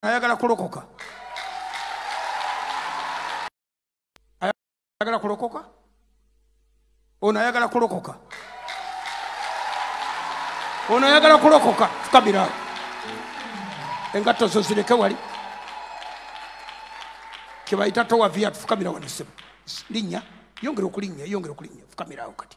ayagala kulokoka ayagala kulokoka ono ayagala kulokoka ono ayagala kulokoka fukamira engatto zo zireke wali kibayita towa via fukamira wanisema linnya yongera okulinnya fukamira awo kati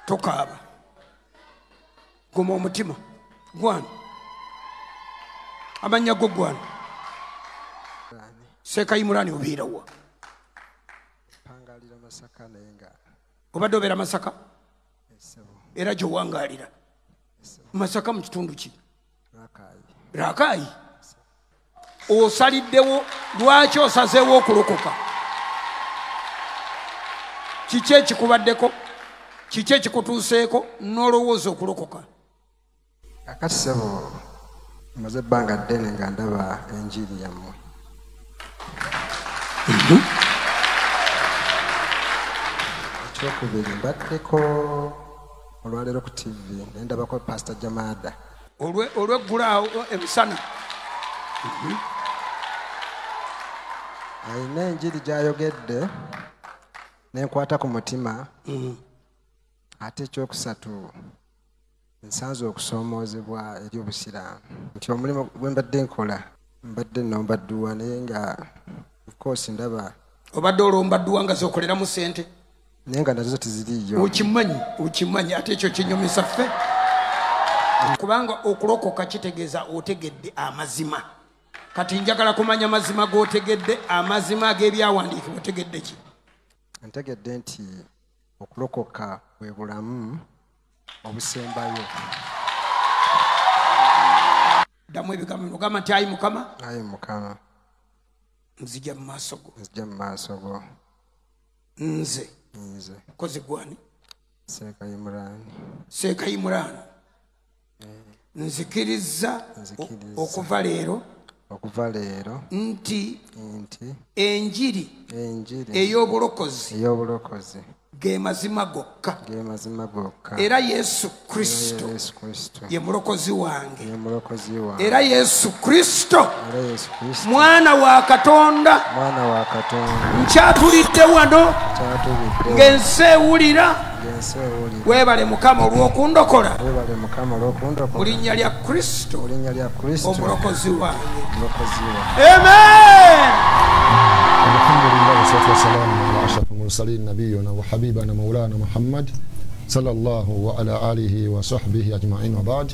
tokaaba guma omutima gwana amanya go gwana Sekayimurani obiirawa pangalira Masaka nenga obadde obeera Masaka era gye wangaalira Masaka mu kitundu ki Rakai osaliddewo lwaki osazeewo okulokoka kiki ekikubaddeko kiki ekikutuuseeko n'olowooza okulokoka akati sebo maze ebbanga ddene nga ndaba enjiri yammwe ekyokubiri mbaddeko olwaleero ku TV nendabako Pastor Jamada olweggulaawo emisana ayina enjiri gy'ayogedde nenkwata ku mutima ate ekyokusatu nsanze okusoomoozebwa eri obusiraamu nti omulimu gwe mbadde nkola mbadde nombadduwa naye nga of course ndaba obadde olombadduwa nga zokoleramu ssente naye nga nazo tiziriiyo ukimanyi ate ekyo kinyumisa ffe kubanga okulokoka kitegeeza otegedde amazima kati njagala kumanya mazima g'otegedde amazima ag'ebyawandiikibwa otegedde ki ntegedde nti okulokoka bwe bulamu obusembayo ddamu ebigambo ogamba nti ayi mukama nzija mu maaso go nze mukozi gwani Sekayimurani nzikiriza okuva leero nti enjiri ey'obulokozi ge mazima gokka era Yesu Kristo ye mulokozi wange era Yesu Kristo mwana wa Katonda nkyatulidde wano ng'ensi ewulira weebale Mukama olw'okundokola mu linnya lya Kristo omulokozi wange amen. Alhamdulillah wassalatu wassalamu ala ashrafil mursalin nabiyina wa habibana maulana Muhammad sallallahu wa ala alihi wa sahbihi ajma'in wa ba'd.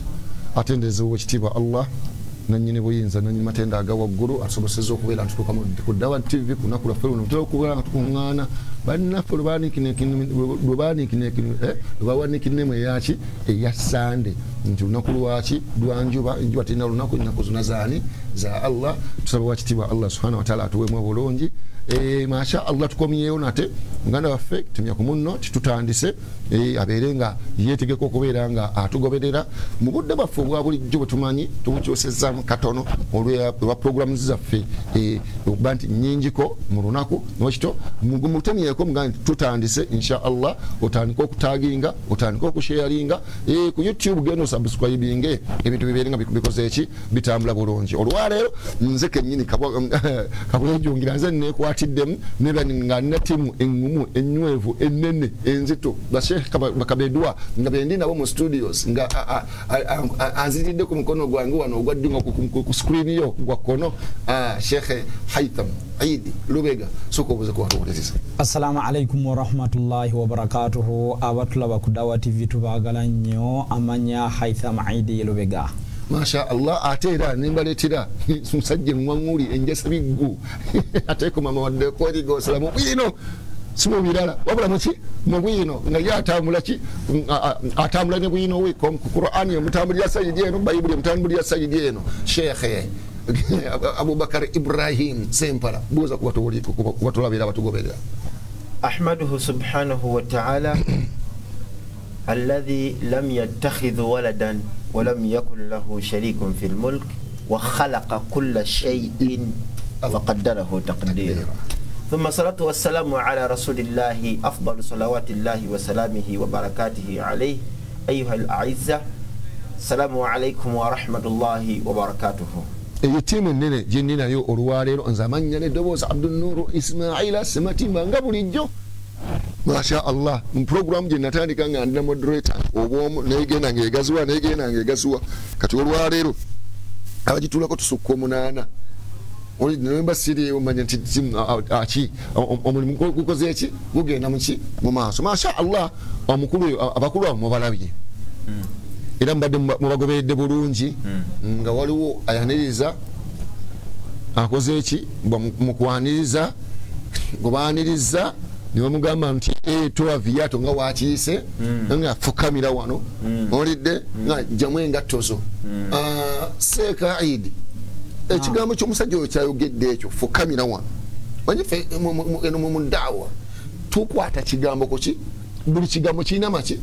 Atendeze w'ekitiibwa Allah nannyini buyinza nannyini matenda aga waggulu asobosezza okubeera ntutuuka ku Dawa TV ku lunaku lwaffe luno tutera okubeera nga tukuŋŋaana bannaffe lwebawanikiremu eyaki eya Sande nti lunaku lwaki lwanjuba enjuba terina lunaku ennaku zonna zaani za Allah tusaba wakitiibwa Allah subhanahu wa ta'ala atuweemu obulungi masha Allah tukomyeyo nate muganda waffe tumya ku munno tutandise abeere nga yeetegeka okubeera nga atugoberera mu budde bwaffe obwa bulijjo bwe tumanyi tubukyosezaamu katono olwa programu zaffe okuba nti nnyingiko mu lunaku nwekito mutemyeko muganda tutandise insha Allah otandika okutaginga otandika okusharinga ku YouTube genda osubscribinge ebintu bibeere nga bikoze eki bitambula bulungi olwaleero nze kennyini kabulejungira nze nekwatiddemu nga nina ttiimu engumu ennywevu ennene enzito basheekh bakabedwa nga bendi nabo mu studios nga anziridde ku mukono gwange wano ogwaddinga ku screen yo gwa kkono Sheikh Haitham Aidi Lubega soko obuze kuwatuwuliriza. Assalamu alaikum wa rahmatullahi wa barakatuhu abatulaba ku Dawa TV tubaagala nnyo amanya Haitham Aidi Lubega. Masha Allah atera nimbaletira musajje mwanguli enjasa biggu ateko mama wadde ko ligo salamu bino simu birala wabula muki mu bino nga yatambula ki atambula ne bino we ku Qur'ani omutambulira sayidi eno Bible omutambulira sayidi eno Sheikh Abubakar Ibrahim Sempala buza kubatulabira batugoberera ahmaduhu subhanahu wa ta'ala alladhi lam yattakhidh waladan ولم يكن له شريك في الملك وخلق كل شيء وقدره تقديرا ثم الصلاة والسلام على رسول الله أفضل صلوات الله وسلامه وبركاته عليه أيها الأعزة السلام عليكم ورحمة الله وبركاته yetimu nene jinina yo olwalero nzamanya ne doboza Abdul Nur Ismaila Sematimba nga bulijjo masha Allah mu program je natandika nga ndina moderator obwomu negenda ngegazwa kati olwalero abajitulako tusukko munana oli nemba siri omanya nti achi omulimu gukoze eki gugenda muki mu maaso masha Allah omukulu abakulu mu balabye era mbadde mubagoberedde bulungi nga waliwo ayaniriza akoze eki mukwaniriza gobaniriza niwe mugamba nti toa viato nga wakiise nga fukamira wano olidde nga jamwe engattozo Seeka Aid ekigambo ky'omusajja oyo kyayogedde ekyo fukamira wano manyife mu daawa tukwata kigambo koki buli kigambo kirina maki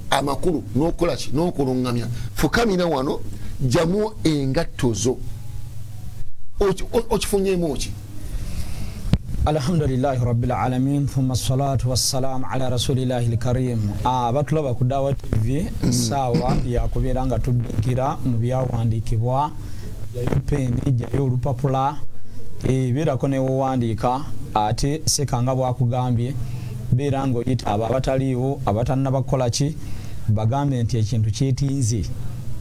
amakulu n'okola ki n'okulungamya fukamira wano jamu engattozo okifunyeemu ki alhamdulillahi rabbil alamin thumma salatu wassalam ala rasulillahi alkarim abatulaba ku Dawa TV sawa yakubeera nga tuddukira mu byawandiikibwa yayopeni jayo olupapula ebeerako newowandiika ate sekanga bwakugambye beera ng'oyita abo abataliiwo abatannabakola ki bagambe nti ekintu kyetinze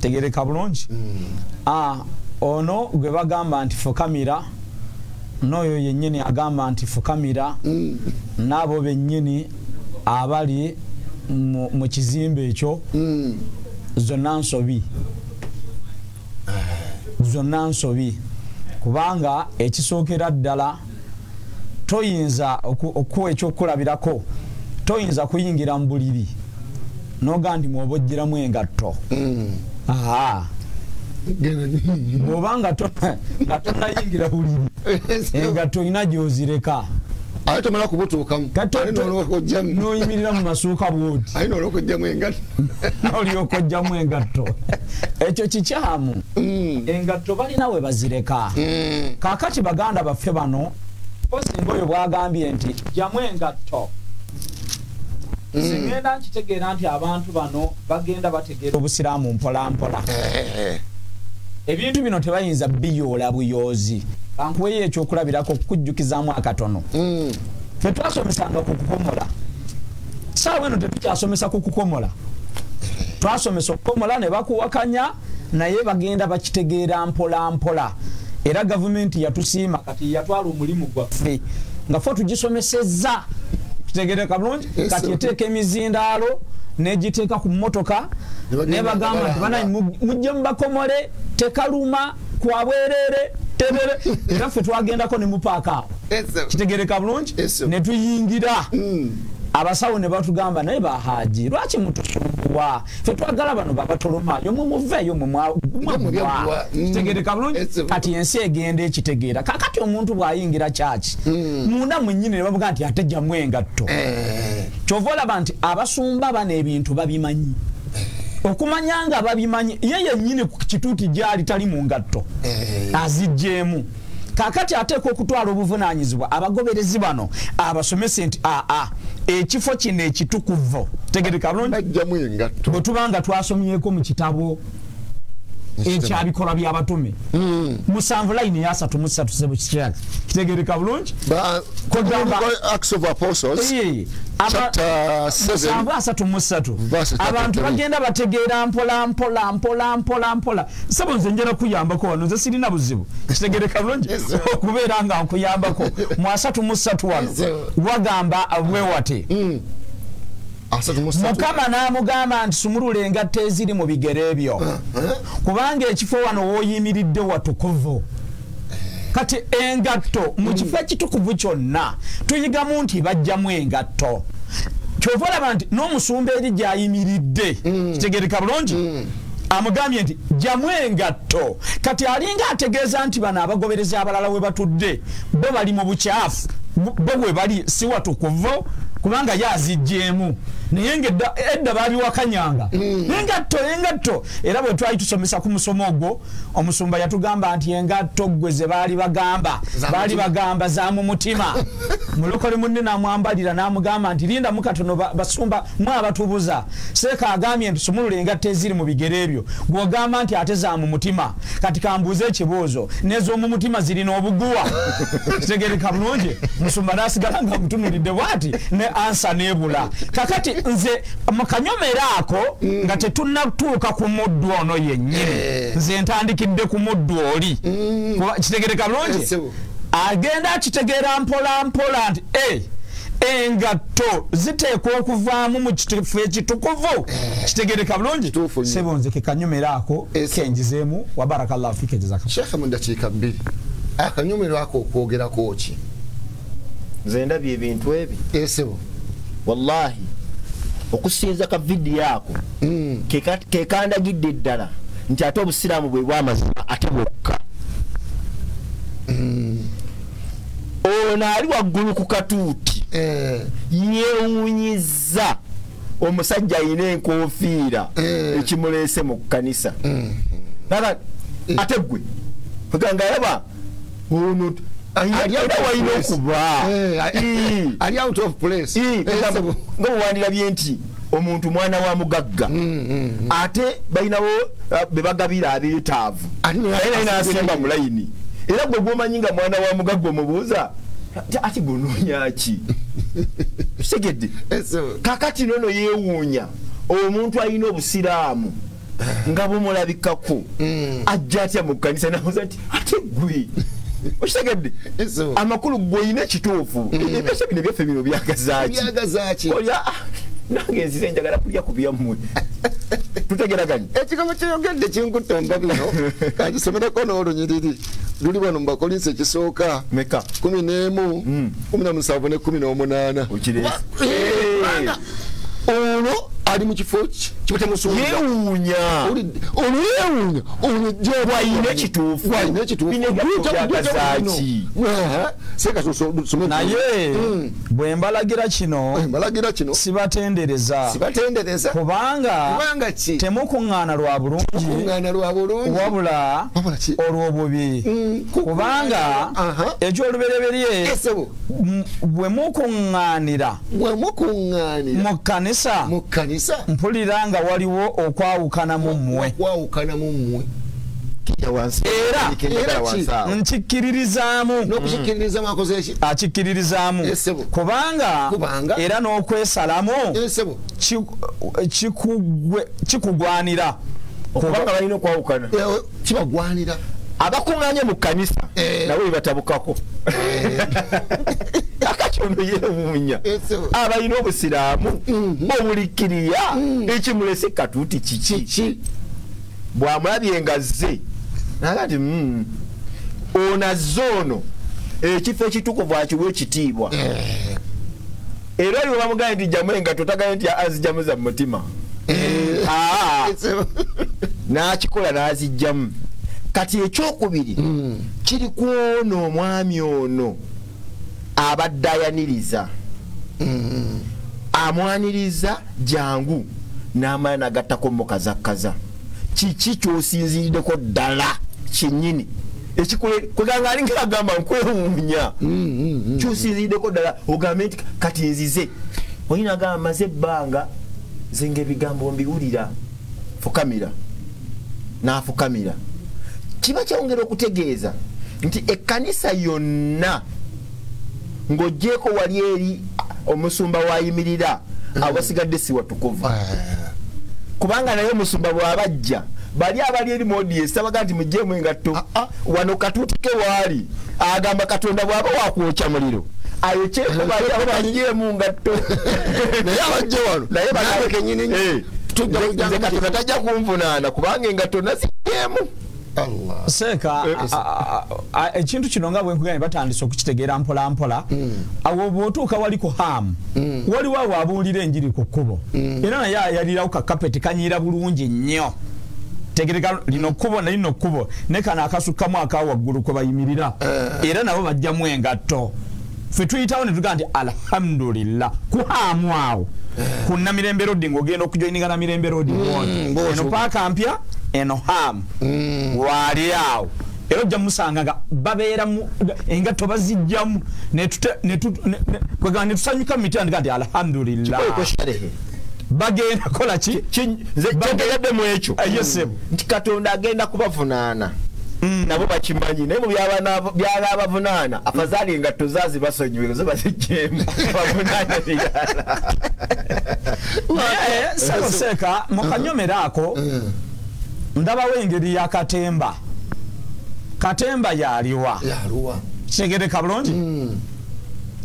tegereka bulungi ono gwe bagamba nti fukamira n'oyo yennyini agamba nti fukamira n'abo bennyini abali mu kizimbe ekyo zonna nsobi kubanga ekisookera ddala toyinza okuwa ekyokulabirako toyinza kuyingira mu buliri noga ndi mwobojjeramu engatto bw'obanga tonayingira buliri engatto olina gy'ozireka ate tomala kubutuukamu n'oyimirira mu masuuka bwoti olyoka ojjamu engatto ekyo kikyamu engatto balina we bazireka kaakati baganda baffe bano osinga oyo bwagambye nti jamu engatto singenda nkitegeera nti abantu bano bagenda bategeera obusiraamu mpolampola ebintu bino tebayinza biyoola buyoozi kankuweyo ekyokulabirako okukujjukizaamu akatono fe twasomesanga ku kukomola saawa eno tetukyasomesa ku kukomola twasomesa okukomola ne bakuwakanya naye bagenda bakitegeera mpolampola era gavumenti yatusiima kati yatwala omulimu gwaffe nga ffe tugisomesezza kitegereka bulungi kati eteeka emizindaalo negiteeka ku mmotoka ne bagamba nti banayi mujje mubakomole tekaluma kwabwerere tebere era ffe twagendako ne mupaaka awo kitegereka bulungi ne tuyingira abasawo ne batugamba naye bahaji lwaki mutusumbuwa ffe twagala bano babatoloma yomwe muveeyo mumwa kitegereka bulungi kati ensi egenda ekitegeera kakati omuntu bw'ayingira kyaki munda mwennyini ne bavuga nti ate jjamu engatto kyova olaba nti abasumba bano ebintu babimanyi okumanya nga babimanyi ye yennyini ku kituuti gyali tali mu ngatto azigjeemu kakati ateeka okutwala obuvunaanyizibwa abagoberezi bano abasomese nti ekifo kino ekitukuvu tegereka bulungi bwe tubanga twasomyeko mu kitabo ekyabikolwa by'abatume 7 layini ya 3 sebo kikyaki kitegereka bulungi Acts of Apostles chapter 7 abantu bagenda bategeera mpola sebo nze njera kuyambako wano nze sirina buzibu kitegereka bulungi okubeera nga nkuyambako mu 3 wano wagamba bwewate Mukama n'amugamba nti sumulula engatto eziri mu bigere ebyo kubanga ekifo wano wooyimiridde watukuvu kati engatto mu kifo ekitukuvu kyonna tuyigamu nti bajjamu engatto kyova olaba nti n'omusumba eri gy'ayimiridde kitegereka bulungi amugambye nti jamu engatto kati alinga ategeeza nti bano abagoberezi abalala we batudde bo bali mu bukyafu bo bwe bali si watukuvu kubanga yazijjemu naye edda babiwakanyanga engatto era bwe twali tusomesa ku musomo ogwo omusumba yatugamba nti engatto gwe ze baali bagamba za mu mutima mulokole munne namwambalira namugamba nti linda mukatono basumba mwabatubuza Seeka agambye nti sumulule engatto eziri mu bigere ebyo gwogamba nti ate za mu mutima kati kambuuze ekibuuzo n'ez'omu mutima zirina obuguwa kitegereka bulungi musumba nasigala nga mutunulidde bwati ne ansa nebula kakati nze mukanyomera ako nga tetunnatuuka ku muddu ono yennyini nze ntandikidde ku muddu oli kitegereka bulungi agenda akitegeera mpola mpola nti engatto ziteekwa okuvaamu mu kifo ekitukuvu kitegereka bulungi sebo nze kekanyomera ako kenjizeemu wa barakallahu fika jazaka shekhe mu dakiika 2 akanyomero ako okwogerako ki nze ndabye ebintu ebi sebo wallahi okusinza ka vidiyo ako kekandagidde ddala nti ate obusiraamu bwe bwamazima ate bwokka ono ali waggulu ku katuuti yeewunyiza omusajja ayina enkofiira ekimuleese mu kkanisa ate gwe oganga yaba ono walina okuba ali out of place nga bwewandilabye nti omuntu mwana wa mugagga ate balinawo bebagabira abeetaavu naye nasimba mulayini era gwe gwomanyi nga mwana wa mugagga omubuuza ati gunonyaki segedde kakati nono yeewuunya omuntu alina obusiraamu nga bumulabikako ajja atya mu kkanisa nabuuza nti ate gwe okitegedde amakulu gweolina ekituufu ebyasa bino byaffe bino byagazaaki olya nange enzize njagala kulya ku byammwe tutegeraganye ekigambo kyeyogedde kinkuttonda bino kakisomereko n'olunyiriri luli wano mu bakolinsi ekisooka meka 11 17 ne 18 ono ali mu kifo yeewuunya wayina ekituufu naye bwe mbalagira kino sibatendereza kubanga temukuŋŋaana lwa bulungi wabula olw'obubi kubanga ekyolubereberye bwe mukuŋŋaanira mu kkanisa mpulira nga waliwo okwawukana mu mmwe era nkikkiririzaamu akikkiririzaamu kubanga era n'okwesalamu kikugwanira kubanga balina okwawukana kibagwanira abakuŋŋaanye mu kkanisa nabo bebatabukako akati ono yeewuunya abalina obusiraamu obulikkiriya ekimulese katuuti kiki bwamulabye nga zze naga nti onazze ono ekifo ekitukuvu akiwa ekitiibwa era oli webamugambye nti jjamu engatto tagaye nti azijjamu za mutima n'akikola n'azijjamu kati ekyokubiri kiri ku ono omwami ono abadde ayaniriza amwaniriza jangu n'amala nagattako mukazakaza kiki kyosinziriddeko ddala kyennyini kweganga alinga agamba nkwewuunya kyosinziriddeko ddala ogambe nti kati nzize olina agamba maze ebbanga zenga ebigambo mbiwulira fukamira n'afukamira kiba kyongera okutegeeza nti ekkanisa yonna ng'ogjeeko wali eri omusumba wayimirira awasigadde si watukuvu kubanga naye omusumba bw'abajja bali abali eri modiesi tabaga nti mugjeemu engatto wano katuutike waali agamba katonda bw'aba wakwokya muliro ayokyeeko bali abo bajjeemu ngatto naye abajja wano naye nze katonda tajja kunvunaana kubanga engatto nazijjeemu Seeka ekintu kino nga bwenkugambye batandise okukitegeera mpola mpola awo bw'otuuka wali ku hamu waliwo awo abuulira enjiri ku kkubo era naye ayalirawo ka kapeti kanyiira bulungi nnyo tegereka lino kkubo na lino kkubo ne kano akasukkamu akawaggulu kwe bayimirira era nabo bajjamu engatto ffe tuyitawo ne tugaa nti alhamdulillah kuhaamu awo ku Namirembe Road ng'ogenda okujoyininga Namirembe Road eno paaka mpya eno haamu waali awo era ojja musanga nga babeera engatto bazijjamu ne tusanyuka mu mitandika nti alhamdulillah bagenda kola ki bagenda mu ekyo nti Katonda agenda kubavunaana nabo bakimanyi naye mu byaba abavunaana afazali engatto zaazi basonyiwe zo bazijjemu bavunaana birala seeka mu kanyomero ako ndabawo engeri ya Katemba yaliwa kitegereka bulungi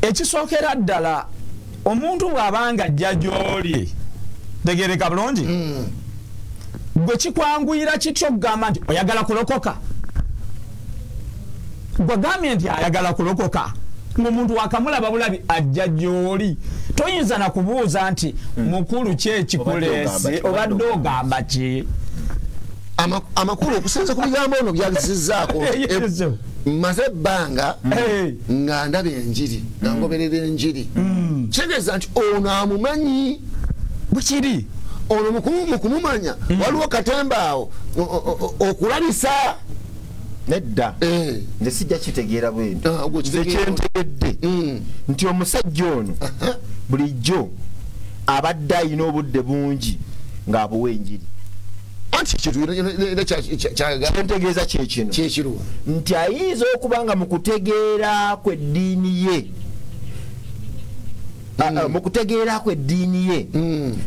ekisookera ddala omuntu bw'abanga ajja gy'oli tegereka bulungi gwe kikwanguyira kityo okugamba nti oyagala kulokoka gwe gambye nti ayagala kulokoka ng'omuntu wakamulaba bulabi ajja gy'oli toyinza na kubuuza nti mukulu ki ekikuleese obadde ogamba ki amakulu okusinza ku bigambo ono byazizzaako maze ebbanga nga ndaba enjiri nga ngoberera enjiri kitegeeza nti ono amumanyi bwekiri ono mu kumumanya waliwo Katemba awo okulabisa nedda nze sijja kitegeera bwenti nze kyentegedde nti omusajja ono bulijjo abadde ayina obudde bungi ng'abuwa enjiri kyentegeeza kyekino nti ayinza okuba nga mu kutegeera kw'eddiini ye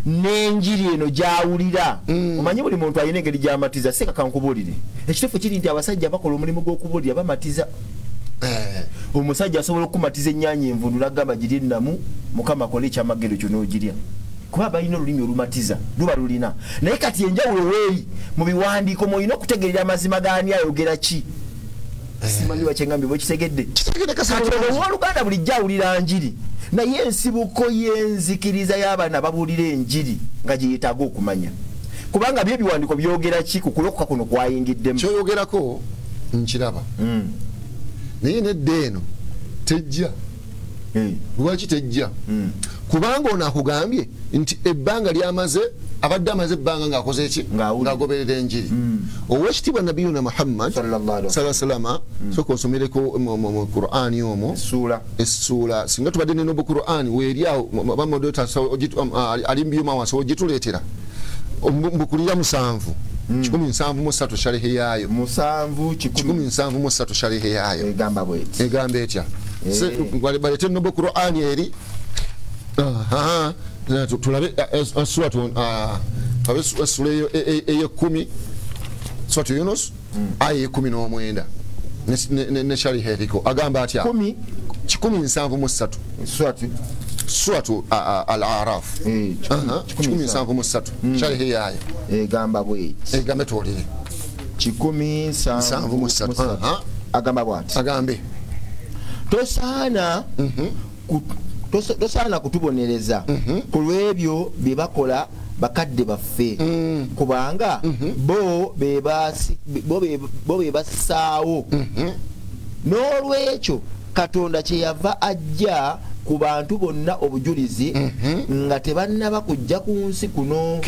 n'enjiri eno gy'awulira omanyi buli muntu alina engeri gy'amatiza seka kankubuulire ekituufu kiri nti abasajja bakola omulimu gw'okubuulira bamatiza omusajja asobola okumatiza ennyaanya envunula agamba giri ennamu mukama akola ekyamagero kyo n'ogirya kuba balina olulimi olumatiza luba lulina naye kati enjawulo weeri mu biwandiiko mwolina okutegerera amazima gaani ayogera ki simanyi bakyeŋambye bwekitegedde owooluganda bulijjo awulira njiri naye ensibuko y'enzikiriza y'abaana babuulira enjiri nga gye yeetaaga okumanya kubanga byo ebiwandiiko byogera ki ku kulokoka kuno kwayingiddemu kyoyogerako nkiraba naye nedda eno tejja lwaki tejja kubanga ono akugambye nti ebbanga lyamaze abadde amaze ebbanga ng'akoze eki ng'agoberera enjiri owekitiibwa nabiyuna Muhammad salama soka osomereko mu Qur'ani omwo essuula singa tubadde neno bu Qur'ani weeri awo bamodota ali mbyuma wansi ogituleetera mbukulira 7 173 sharihi yaayo 173 sharihi yaayo egamba etya balete nobo Qur'ani eri tulabe suratu sura ey'ekumi suratu Yunus aya 19 ne sharihi eriko agamba atya 173 suratu al-Araf 173 sharihi yaayo egamba bw'eti egambe tuwulire 173 agamba bw'ati agambe tosaana kutubonereza ku lw'ebyo bye bakola bakadde baffe kubanga bo be bassaawo n'olwekyo Katonda kyeyava ajja ku bantu bonna obujulizi nga tebannaba kujja ku nsi kuno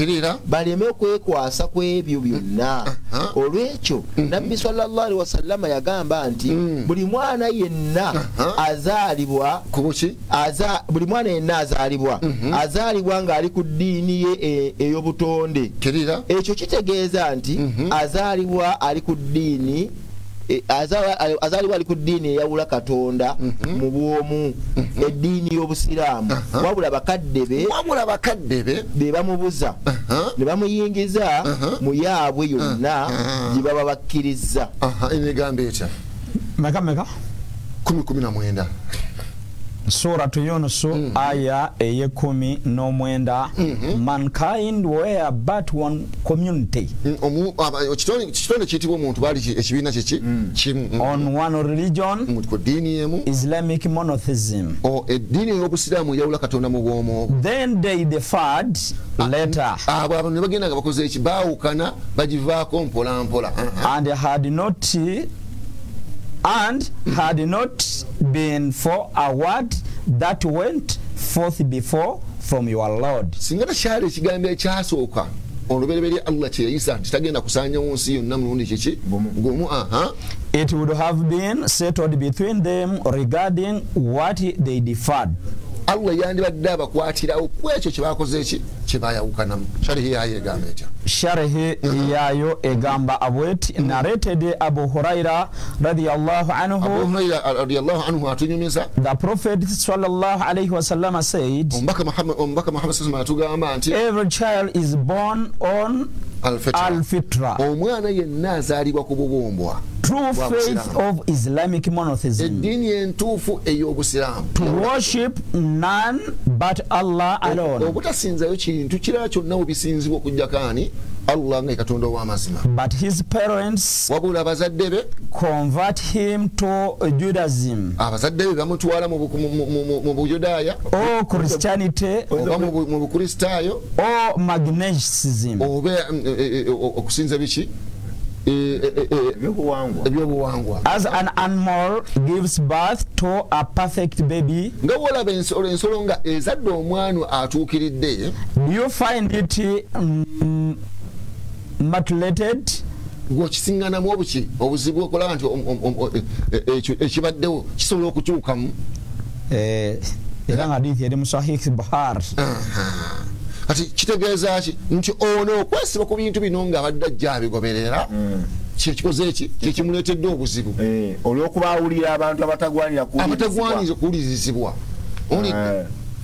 baleme okwekwasa ku ebyo byonna olwekyo Nabbi sallallahu alaihi wasallama yagamba nti buli mwana yenna azaalibwa azaalibwa ng'ali ku ddiini ye ey'obutonde ekyo kitegeeza nti azaalibwa ali ku ddiini azaalibwa ali ku ddiini eyawula Katonda mu bwomu eddiini y'Obusiraamu wabula bakadde be be bamubuza ne bamuyingiza mu yaabwe yonna gye baba bakkiriza emigamba etya meka 19 Suratu Yunus aya ey'ekumi-n'omwenda mankind were but one community kitonde kiyitibwa omuntu baali ekibiina kyeki kimu on one religion ku ddiini emu Islamic monotheism eddiini ey'Obusiraamu eyawula Katonda mu bwomu then they differed later abo ne bagenda nga bakoze eki baawukana bagivaako mpola mpola and had not been for a word that went forth before from your Lord. Singa takyali ekigambo ekyasooka olubereberye Allah kye yayisa nti tagenda kusaanyawo nsi yonna mulundi kiki gumu. It would have been settled between them regarding what they deferred. Allah yandibadde abakwatirawo ku ekyo kye baakoze eki kye baayawukanamu. Sharihi yayo egamba etya? Sharihi yayo egamba abweti narrated Abu Huraira radiyallahu anhu. Abu Huraira radiyallahu anhu atunyumiza. The Prophet sallallahu alayhi wa sallam said, Omubaka Muhammad sallallahu atugamba nti every child is born on al-fitra, omwana yenna azaalibwa ku bubumbwa, true faith of Islamic monotheism, eddiini entuufu ey'obusiraamu, to worship none but Allah alone, obutasinzayo kintu kirala kyonna obisinzibwa okujjako ani? Allah nga katonda ow'amazima. But his parents wabula abazadde be convert him to Judaism, abazadde be bamutwala mu Buyudaaya or Christianity, oba mu Bukristaayo, or Magnetism, oba okusinza biki ebyobuwangwa. as an animal gives birth to a perfect baby, nga wolaba ensolo nga ezadde omwana atuukiridde, do you find it mutilated? ng'okisinganamu obuki obuzibu okulaba nti ekibaddewo kisobola okukyukamu. Era nga hadithi eri mu Sahih Bukhari. Kati kitegeeza ki nti ono okwesiba ku bintu bino ng'abadde ajja abigoberera kyekikoze eki kyekimuleetedde obuzibu olw'okuba awulira abantu abatagwanira kuwulirizibwa.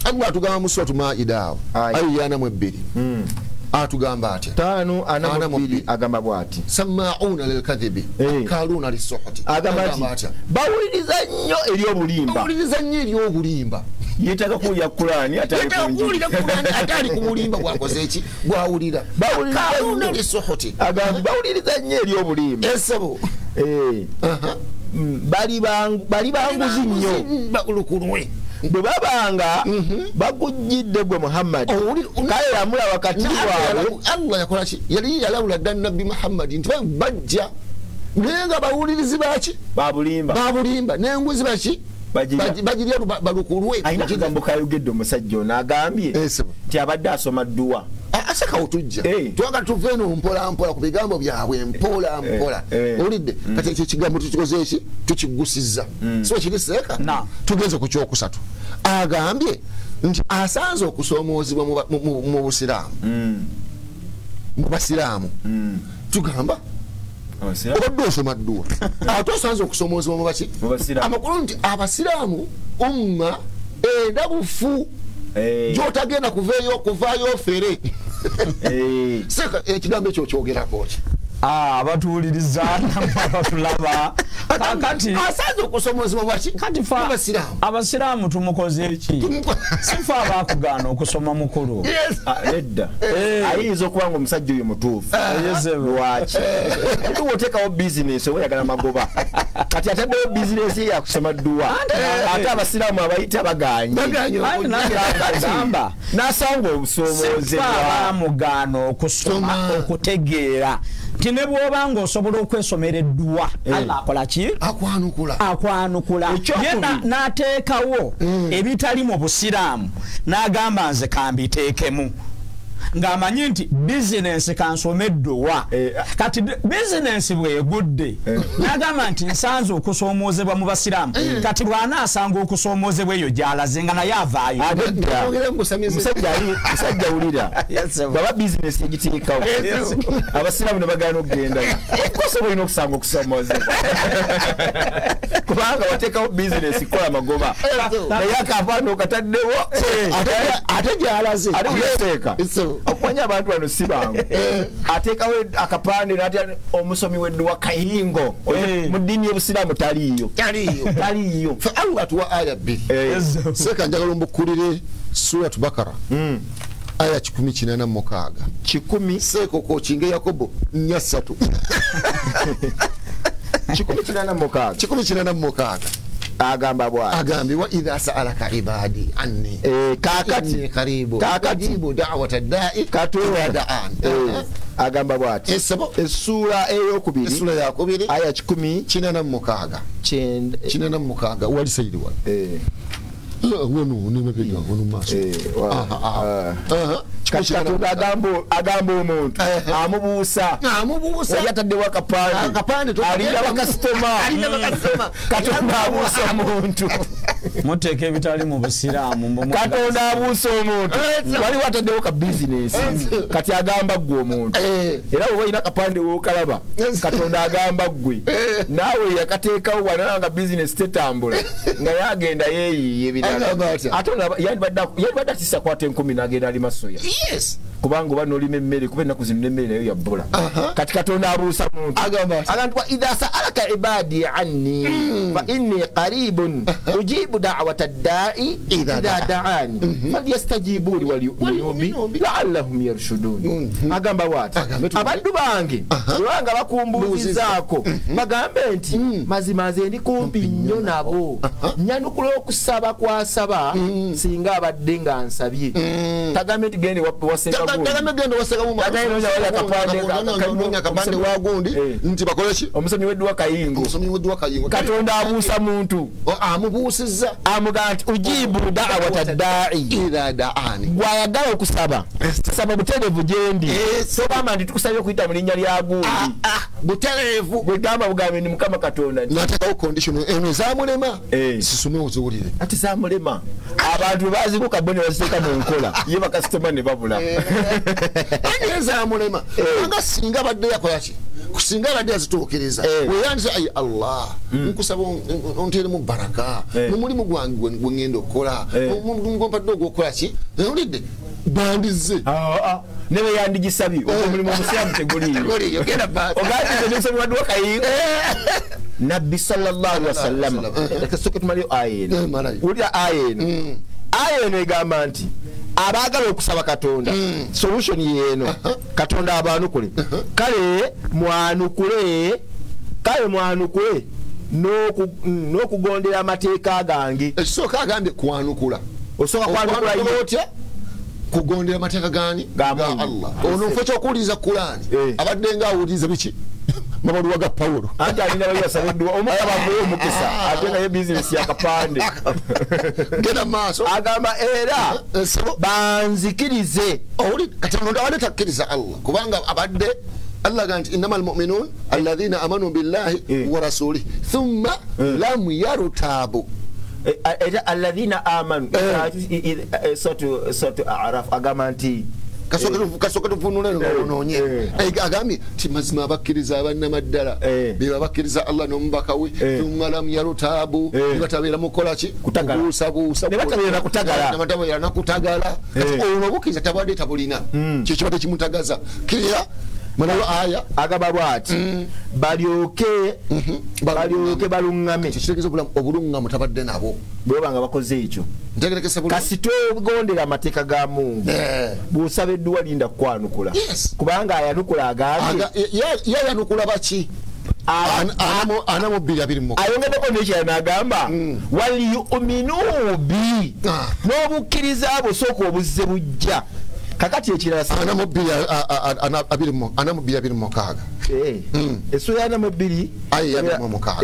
Allah atugamba mu suratu Maida awo ayana mu 2 atugamba atya 5:42 agamba bw'ati sama'una lilkadhibi akaluna lisuhti, agamba ati bawuliriza nnyo eri obulimba yeetaaga kuwulira Qur'ani atali ku bulimba bwakoze eki bwawulira akaluna lisuhti, agamba bawuliriza nnyo eri obulimba esebo bali banguzi nnyo bakulukulwe bwe babanga bagujjidde gwe Muhammad kale yamula wakati waabwe. Allah yakola ki? Yali yalawula dda Nabbi Muhammad nti bajja naye nga bawulirizi baki babulimba n'enguzi baki bagirya balukulwe. Ayina kigambo kayogedde omusajja ono agambye nti abadde asoma dduwa asakawo tujja twagala tuve eno mpola ku bigambo byabwe mpola olidde kati ekyo ekigambo tukikoze eki tukigusizza so kiriseeka tugenze ku kyokusatu. Agambye nti asanze okusoomoozebwa mu busiraamu mu basiraamu tugamba obadde osoma dduwa ate osanze okusoomoozebwa mu baki amakulu nti abasiraamu umma endabufu gyotagenda kuvaayo ofere. Seka ekigambo ekyo kyogerako ki? Abatuwuliriza abatulaba kakati asanze okusomozebwa bwaki kati fa abasiraamu tumukoze eki sifa abakugaana okusoma mukulu nedda ayinza okuba nga omusajja oyo mutuufu lwaki oteekawo bizinesi oba oyagala magoba kati ataddewo bizinesi yakusoma dduwa ate abasiraamu abayita bagamba n'asanga obusoomozebwa abamugaana okusoma okutegeera nti ne bw'oba ng'osobola okwesomera edduwa Allah akola ki? Akwanukula ye n'ateekawo ebitali mu busiraamu n'agamba nze kambiteekemu ng'amanyi nti bizinensi kansome edduwa kati bizinensi bw'egudde n'agamba nti nsanze okusoomoozebwa mu basiraamu kati bw'anaasanga okusoomoozebwa eyo gy'alaze nga naye avaayo. Musajja wulira baba bizinensi egiteekawo abasiraamu ne bagaana okugendayo okusobola olina okusanga okusoomoozebwa kubanga wateekawo bizinensi kola magoba naye akapaana okataddewo ate gy'alaze ate kuteeka okumanya abantu bano si bangu ateekawo akapande natya omusomi w'edduwa kayingo mu ddiini y'obusiraamu taliiyo fe Allah atuwa aya 2 seeka njagala mbukkulire suratu Bakara aya 186 seeka okokinge Yakobo 3 186 agamba bw'ati agambibwa idha sa'alaka ibadi anni kakati karibu da'wata da'i katowa da'an agamba bw'ati essula eyokubiri aya 10 kinana mukaaga wali sayidi wa wono nimepega wono maso katonda agamba omuntu amubuusa yataddewo akapande alina bakasitoma katonda abuusa omuntu muteeka ebitali mu busiraamu katonda abuusa omuntu wali wataddewo ka bizinesi kati agamba ggwe omuntu era bwe olina akapande wookalaba katonda agamba ggwe naawe yakateekawo wananga bizinesi tetambula nga yagenda yeeyiiya ebirala ate yalibadde atisa kwata 10 n'agenda alima soya kubanga oba n'olima emmere kuba ennaku zino n'emmere nayo yabbula kati katonda abuusa muntu agamba idha sa'alaka ibadi anni fa inni qaribun ujibu da'wata da'i idha da'ani falyastajibu li walyu'minu la'allahum yarshudun agamba wati abaddu bange olwanga bakumbuuzizaako bagambe nti mazima nze ndi kumpi nnyo nabo nyanukula okusaba kwasaba singa abadde nga nsabye tagambe nti gende waseka akapande wagundi nti bakoleki omusomi wedduwa kayingo katonda abuusa muntu amubuusizza amugaa nti ujibu da'wata da'i idha da'ani gwayagala okusaba saba butereevu gyendi sogamba nti tukusabye okuyita mu linnya lya gundi butereevu bwegamba bugambe ndi mukama katonda natakawo condition eno zamulema sisume oziwulire ati zamulema abantu bazibuka bone baziteeka mu nkola ye bakasitoma ne babula zamulema anga singa badde yakolaki kusinga badde azituukiriza weyandiza ayi Allah nkusaba onteeremu baraka mu mulimu gwange gwe ngenda okukola ngompadde ogwokolaki olidde bandize newe yandigisabye omulimu omusiramu teguliyo ogaatize n'omusomi wadduwa kayingo nabbi sallallahu alaihi wasallam kasooke tumalyo aya eno wulira aya eno egamba nti abaagala okusaba katonda solution yeeno katonda abanukule kale mwanukule n'okugondera amateeka gange ekisooka agambye kwanukula osooka kwanukula otya kugondera amateeka gani ga Allah ono mfo kyokuwuliriza Kurani abadde nga awuliriza biki mabaluwa ga Pawulo anti alina bayasabiddwa omukama amuwe omukisa ate naye bizinesi yakapande genda maaso agamba era banzikirize oli katonda abadde takkiriza Allah kubanga abadde Allah ganti innamal mu'minun alladhina amanu billahi wa rasulihi thumma lam yartabu alladhina amanu sotu a'raf agamba nti kasoka tufunula nonye agambye ti mazima abakkiriza abannamaddala beba bakkiriza Allah n'omubaka we thumma lam yartabu batabeera mukolaki kubuusabuusa nebatabeera nakutagala ono obukkiriza tabadde tabulina kyo kibadde kimutagaza kirira manayo aya agamba bwati balyoke baluŋŋame kitegeeza obulungamu tabadde nabo bwebanga bakoze ekyo kasi twegondera amateeka ga Mungu bw'osaba edduwa linda kukwanukula kubanga ayanukula agambye yayanukula baki anamu 2 ayongeddeko nekyala n'agamba waliyuminu bi n'obukkiriza bwo sooka obuzze bujja kakati ekirala anamu 2 essula anamu 2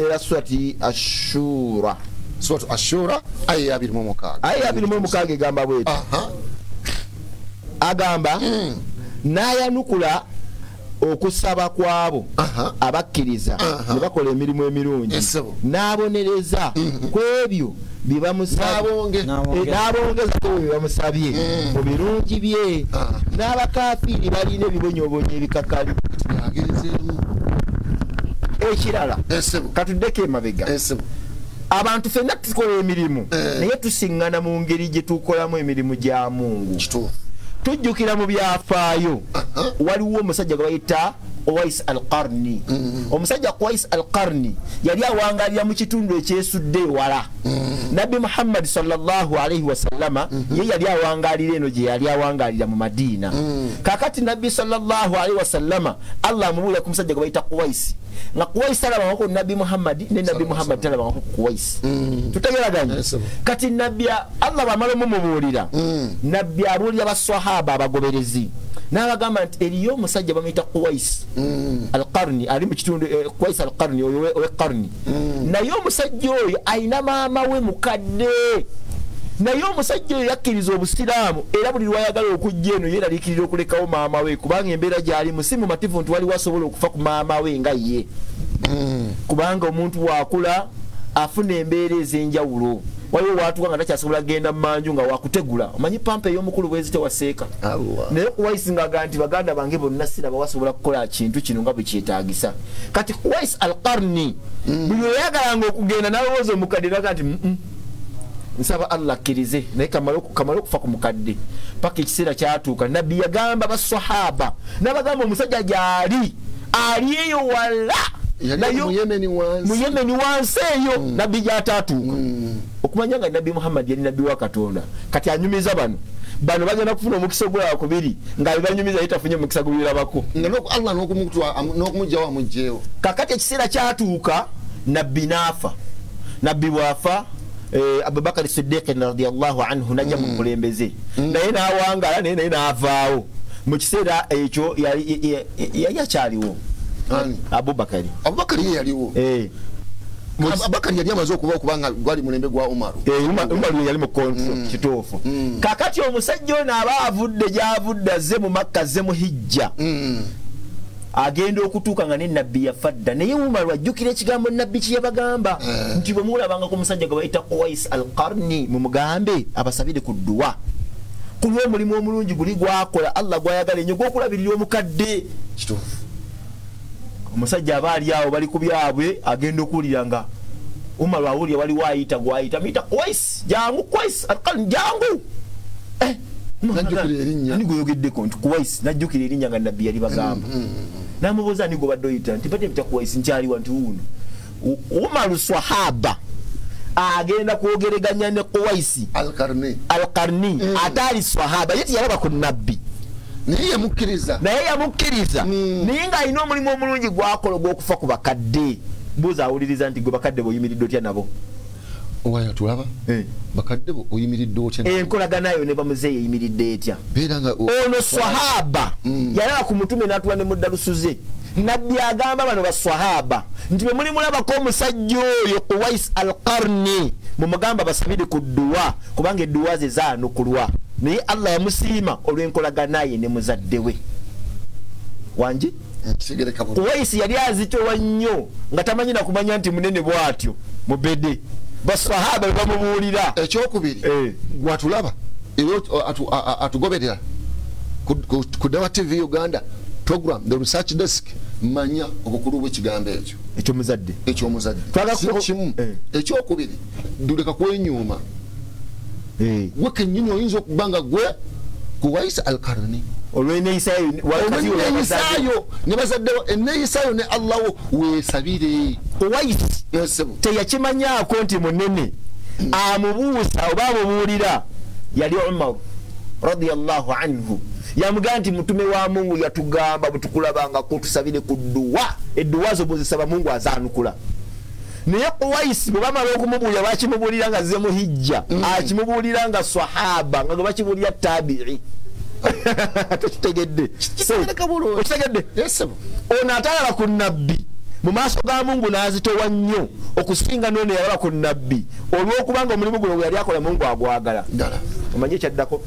era surati ashura aya 26 egamba bweti agamba n'ayanukula okusaba kwabo abakkiriza ne bakola emirimu emirungi n'abonereza ku ebyo n'abongezako bwe bamusabye mu birungi bye n'abakafiiri balina ebibonyoobonyo ebikakali ekirala katuddeko emabega abantu fenna tukola emirimu naye tusiŋŋana mu ngeri gye tukolamu emirimu gya Mungu tujjukira mu byafaayo waliwo omusajja gwe bayita Uwais al-Qarni omusajja Uwais al-Qarni yali awangalira mu kitundu ekyesudde ewala Nabbi Muhammad sallallahu alaihi wasallama ye yali awangalira eno gye yali awangalira mu Madina kakati Nabbi sallallahu alaihi wasallama Allah amubuulira ku musajja gwe bayita Uwais nga Uwais talabangako Nabbi Muhammad ne Nabbi Muhammad talabangako ku Uwais tutegeraganye kati Nabbi Allah bamala mumubuulira Nabbi abuulira baswahaba abagoberezi n'abagamba nti eriyo omusajja bamuyita Qais al-Qarni ali mu kitundu Qais al-Qarni owe Qarni naye omusajja oyo ayina maama we mukadde naye omusajja oyo yakkiriza obusiraamu era buli lwayagala okujja eno yeeraliikirira okulekawo maama we kubanga embeera gy'ali musimu mativu nti waliwo asobola okufa ku maama we nga ye kubanga omuntu wakula afuna embeera ez'enjawulo waliwo watuka nga takyasobola genda mu manju nga wakutegula omanyi pampa ey'omukulu bwezi tewaseeka naye Qais ng'agaa nti baganda bange bonna siraba wasobola kukola kintu kino nga bwe kyetaagisa kati Qais al-Qarni buli oyagalanga okugenda n'alowooza omukadde naga nti nsaba Allah akkirize naye kamala okufa ku mukadde paka ekiseera kyatuuka nabbi yagamba basahaba n'abagamba omusajja gy'ali ali eyo wala mu Yemeni wansi eyo nabbi gy'ataatuuka okumanya nga nabbi Muhammad yali nabbi wa Katonda kati anyumiza bano bagenda kufuna omukisa ogwakubiri nga banyumiza yitafunye omukisa gubirabako Allah n'okumugjawo amugjeewo kakati ekiseera kyatuuka nabbi n'afa nabbi bwafa Abubakar Siddiq radiyallahu anhu najja mu kulembeze naye n'awangala naye n'avaawo mu kiseera ekyo yali akyaliwo Abubakar ye yaliwo Abubakar yali amaze okuba kubanga gwali mulembe gwa Umar yali mu kituufu kakati omusajja ono aba avudde gy'avudde azze mu Makka azze mu Hijja agenda okutuuka nga ne nabbi yafadda naye Umar wajjukira ekigambo nabbi kye yabagamba nti bwe mulabanga ku musajja gwe bayita Qais al-Qarni mumugambe abasabire ku dduwa ku lw'omulimu omulungi guli gwakola Allah gwayagala ennyo gw'okulabirira omukadde kituufu omusajja aba ali awo bali ku byabwe agenda okuwulira nga Umar awulira waliwo ayita gwayita muyita Qais jangu Qais al-Qarni jangu najjukira erinnya ani goyogeddeko nti Qais najjukira erinnya nga nabbi yali bagamba namubuuza ani gwe badde oyita nti badde mpita Qais nkyaliwa nti wuuno Umar swahaba agenda kwogeraganya ne Qais al-Qarni ataali swahaba ye tiyalaba ku nabbi naye yamukkiriza naye ng'alina omulimu omulungi gwakola ogw'okufa ku bakadde buuza awuliriza nti gwe bakadde bw'oyimiridde otya nabo owaya tulaba bakadde bo oyimiridde otya enkolagana yo ne bamuzeeyi eyimiridde etya ono swahaba yalaba ku mutume n'atuwa ne muddalusuze nabbi agamba bano baswahaba nti bwe muli mulabako omusajja oyo Qais al-Qarni mumugamba basabire ku dduwa kubanga edduwa ze zaanukulwa naye Allah yamusiima olw'enkolagana ye ne muzadde we wangi Qais yali azitowa nnyo nga tamanyi na kumanya nti munene bw'atyo mubede baswahaba bamubuulira ekyokubiri gwatulaba atugoberera ku Dawa TV Uganda program the research desk manya obukulu bw'ekigambo ekyo ekyomuzadde kimu ekyokubiri duleka kwenyuma gwe kennyini oyinza okubanga gwe ku Qais al-Qarni olw'enneeyisayo ne bazaddewo enneeyisayo ne Allah weesabire Qais teyakimanyaako nti munene amubuusa oba amubuulira yali Umar radiyallahu anhu yamugamba nti mutume wa Mungu yatugamba bwe tukulabangako tusabire ku dduwa edduwa zo bwezisaba Mungu azaanukula naye Qais bwe bamala okumubuulira bakimubuulira nga azze mu Hijja akimubuulira nga swahaba nga gwe bakibuulira tabi'i tokitegedde ono atayala ku nabbi mu maaso ga Mungu n'azitowa nnyo okusinga n'ono yalaba ku nabbi olw'okubanga omulimu guno gwe yali akola Mungu agwagala omanye ekyaddako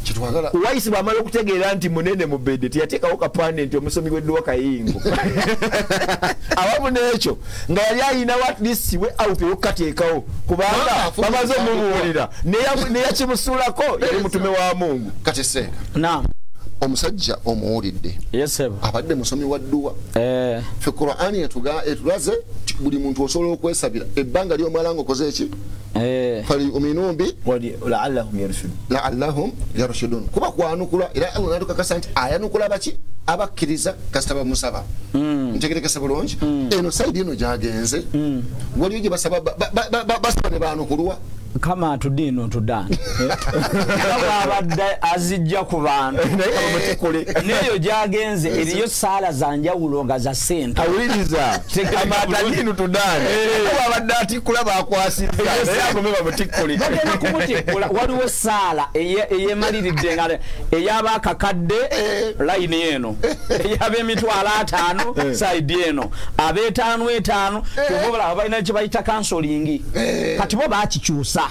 Qais bw'amala okutegeera nti munene mu bedde teyateekawo kapande nti omusomi w'edduwa kayingo awamu n'ekyo nga yali ayinawo at least we out ey'okukateekawo kubanga bamaze omubuulira neyakimusuulako yali mutume wa Mungu kati seeka omusajja omuwulidde abadde musomi wa dduwa fe Qur'ani etulaze buli muntu osobola okwesabira ebbanga ly'omwala ng'okoze eki falyu'minu bi la'allahum yarshudun kuba kwanukula era Allah n'atukakasa nti ayanukula baki abakkiriza kasita bamusaba ntegerekesa bulungi eno sayidi eno gyagenze waliyo gye basaba ne baanukulwa kama tudino tudani abadde azijja ku bantu neyo jagenze eriyo sala za njawulo nga za sente awuliriza amatadino tudani abadde atikula bakwasizza agome bamutikuli bagenda kumutikula waliwo sala eyemaliridde nga eyabakakadde layini eno eyab'emitwalo 5 saidi eno ab'etaano kubola balina kye bayita kansolingi kati bo bakikyusa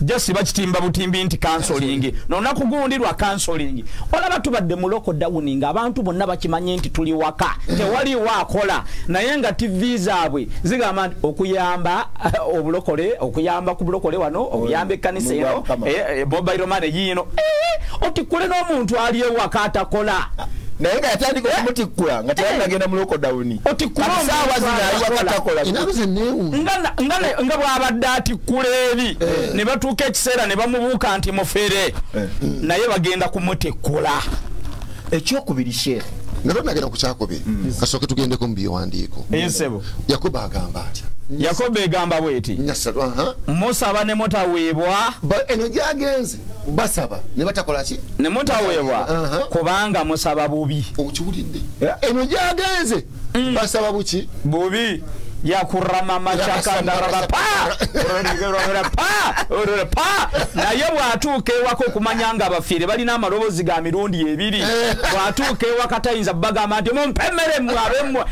just bakitimba butimbi nti counseling nona kugundirwa counseling olaba tubadde mu local downing abantu bonna bakimanye nti tuli waka tewali wakola naye nga TV zaabwe zigamba okuyamba obulokole okuyamba ku bulokole wano okuyamba kanisa eno mobile money yino oti kule n'omuntu ali ewaka atakola naye nga yatandika okumutikula nga teyagenda mu local downing oti kusawa zina yatakola inabuze newu nga bwabadde atikula ebi ne batuuka ekiseera ne bamubuuka nti mufere naye bagenda kumutikula ekyokubiri sheekh nga tonagenda ku kyakubiri kasooke tugendeko mu byowandiiko ensebo yakobo agamba atya yakobo egamba bweti musaba ne mutaweebwa eno gyagenze basaba ne batakola ki ne mutaweebwa kubanga musaba bubi okiwulidde eno gyagenze basaba buki bubi yakurama machaka ndaraba pa naye bwatuuka ewaka okumanyanga abafiire balina amaloboozi ga mirundi ebiri bwatuuka ewaka tayinza bagamba nti mumpemere mwabemu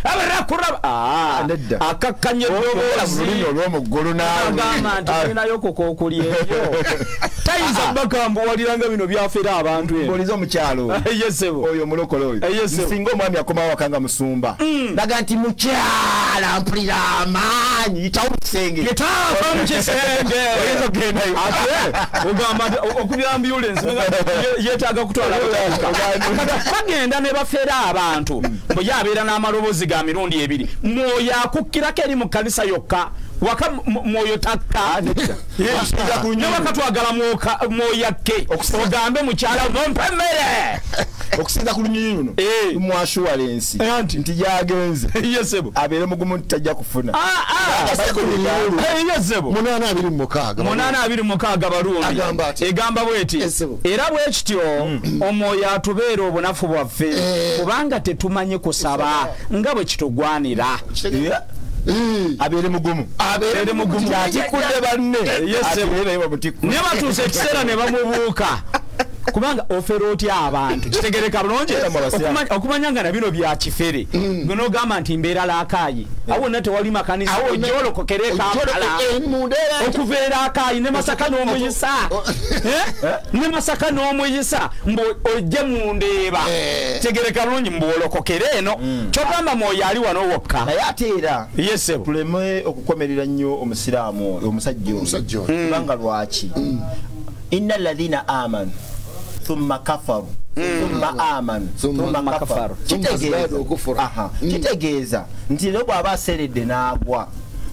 akakkanya eddoboozi olw'omuggulu agamba nti tulinayo kokokuli ebyo tayinza bagamba waliranga bino byafeera abantu oliza omukyalo yesebo oyo omulokole oyo singa omwami akomawo wakanga musumba naga nti mukyala mpulira amanyi yitawo mukisenge yitawo mukisenge ugamba okubya ambulance yetaaga kutwala bagenda ne bafeera abantu mbu yabeera n'amaloboozi ga mirundi ebiri mwoyo akukkirako eri mu kanisa yokka waka mwoyo takka ne wakatwagala mwoyakke ogambe mukyala nompemere okusinza ku lunyiri luno mwashuwalensi nti gyagenze yesebo abeere mugumu nti tajja kufuna yesebo 826 Barundi egamba bweti era bwekityo omwoyo atubeera obunafu bwaffe kubanga tetumanye kusaba nga bwe kitugwanira abeere mugumu atikudde banne ne batuusa ekiseera ne bamubuuka kubanga ofera otya abantu kitegereka bulungi okumanya nga na bino bya kifere gonogamba nti mbeera laakayi awonna tewali makanisa ojolokokereka Kampala okuveera akayi ne Masaka n'omuyisa ne Masaka n'omuyisa mbu ojje mundeeba kitegereka bulungi mbu olokokere eno kyogamba mwoyo ali wano wokka naye ate era yesebo tuleme okukomerera nnyo omusiraamu omusajja kubanga lwaki inna alladhina amanu thumma kafaru thumma amanu thumma kafaru kitegeeza nti ne bw'aba aseredde n'agwa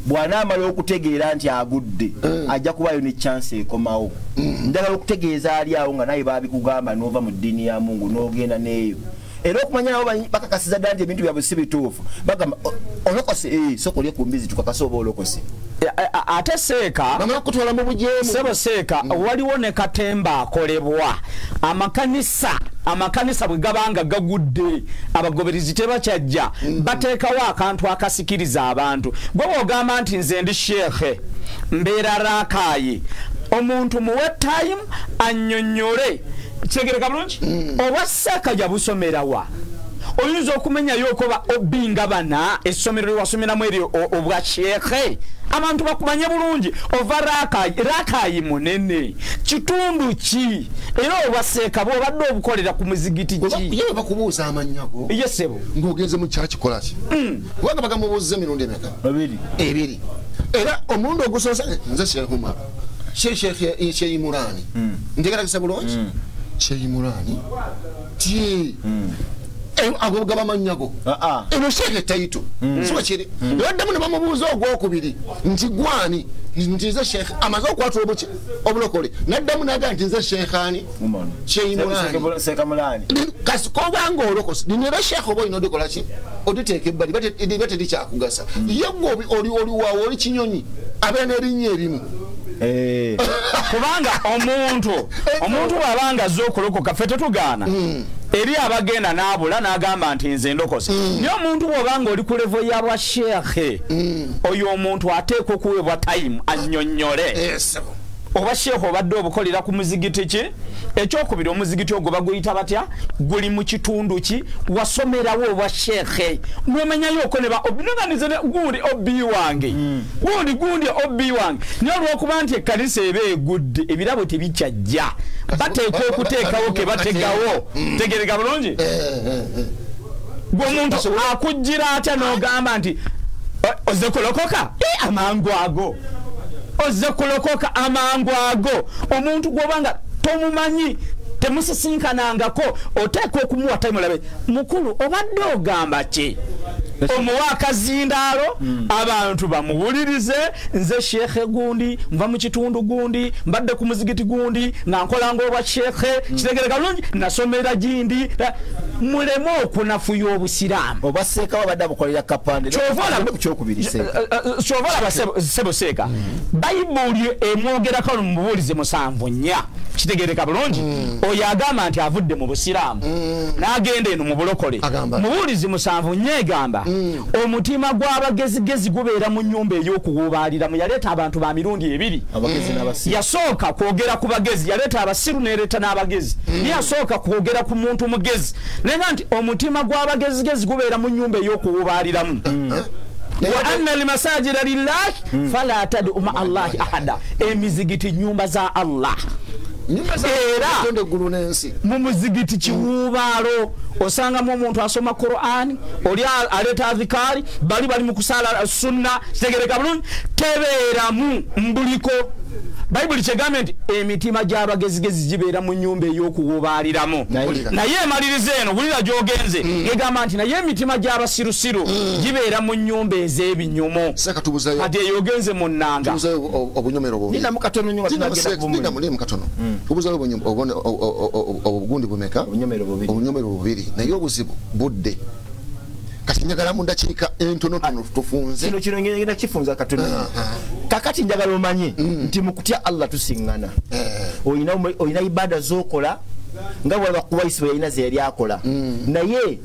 bw'anaamala okutegeera nti agudde ajja kubayo ne chance ekomawo njagala okutegeeza ali awo nga naye baabikugamba n'ova mu ddiini ya Mungu n'ogenda n'eyo era okumanya nabo bakakasiza ddala nti ebintu byabwe si bituufu bagamba olokose soko lye ku mbizi tukakasa oba olokose ate seeka kutwala mu bujeemu sebo seeka waliwo ne katemba akolebwa amakanisa bwe gabanga gagudde abagoberezi tebakyajja bateekawo akantu akasikiriza abantu gwe bw'ogamba nti nze ndi sheekhe mbeera raakayi omuntu muwe time annyonnyole kitegereka bulungi oba seeka yabusomerawa oyinza okumenyayo okoba obinga bana essomero lyewasomeramu eryo obwa sheekhe abantu bakumanye bulungi ova raakayi munene kitundu ki era obwaseeka bw'obadde obukolera ku muzigiti ki yewe bakubuuza amanyago yesebo ng'ogenze mu kyakikola ki kubanga bagamubuuziza emirundi emeka ebiri era omurundi ogusoosa nze Sheikh Umar Sheikh Imurani ntegerakisa bulungi Sheikh Imurani ti agogaba manyago eno sheke taito siwa chiri yoddamu ne bamubuuza ogwokubiri nti gwani ntize sheikh amaze okwatula obuki obulokole naddamu naga ntize sheikhani sekamulani kasi kobanga olokose dinera sheikh obo ino dikola ki oditeeke ebbali bate dikyakugasa yegwe oli wawe oli kinyonyi abeera n'erinnya erimu kubanga omuntu bw'abanga azze okulokoka ffe tetugaana eri abagenda n'abula n'agamba nti nze ndokose naye omuntu bw'obanga oli ku levo y'abwa sheekhe oyo omuntu ateekwa okuweebwa tayimu annyonnyole oba sheekhe obadde obukolera ku muzigiti ki ekyokubiri omuzigiti ogwo baguyita batya guli mu kitundu ki wasomerawo obwa sheekhe mwemanyayo okoneba obinoganize gundi obbi wange gundi obbi wange naye olw'okuba nti ekkanisa eba egudde ebirabo tebikyajja bateekwa okuteekawo ke bategawo tegereka bulungi gwe omuntu akujjira atya n'ogamba nti ozze kulokoka amangu ago ozze kulokoka amangu ago omuntu gw'obanga tomumanyi temusisinkanangako oteekwa okumuwa tayimu labe mukulu obadde ogamba ki omuwa akazindaalo abantu bamuwulirize nze sheekhe gundi nva mu kitundu gundi mbadde ku muzigiti gundi nga nkolanga obwa sheekhe kitegereka bulungi nasomera gindi muleme okunafuya obusiraamu oba seeka wabadde abukolera kapande kyovala seboseeka bayibuli emwogerako mu bubuulizi 7 kitegereka bulungi oyo agamba nti avudde mu busiraamu n'agenda eno mu bulokole mubuulizi 7 egamba omutima gw'abagezigezi gubeera mu nnyumba ey'okuwuubaaliramu yaleeta abantu ba mirundi 2 yasooka kwogera ku bagezi yaleeta abasiru n'ereeta n'abagezi naye yasooka kwogera ku muntu mugezi nenga nti omutima gw'abagezigezi gubeera mu nnyumba ey'okuwuubaaliramu wa anna almasajida lillahi fala tad'u ma'a allahi ahada emizigiti nyumba za Allah era mu muzigiti kiwuubaalo osangamu omuntu asoma Qur'ani oli aleta adhikari bali mu kusala sunna kitegereka bulungi tebeeramu mbuliko Bible kyegambye nti emitima gy'abagezigezi gibeera mu nnyumba ey'okuwuubaaliramu naye emaliriza eno wulira gy'ogenze egamba nti naye emitima gy'abasirusiru gibeera mu nnyumba ez'ebinyumo kati eyo ogenze mu nnanga tubuzayo obugundi bumeka obunyomero bubiri naye obuzibu budde kati njagala mu ndakiika entonotono tufunze kino ngenda kifunza katono kakati njagala omanye nti mu kutya Allah tusiŋŋana oyina ibada z'okola nga bwaba kuwaisi bwe yalina ze yali akola naye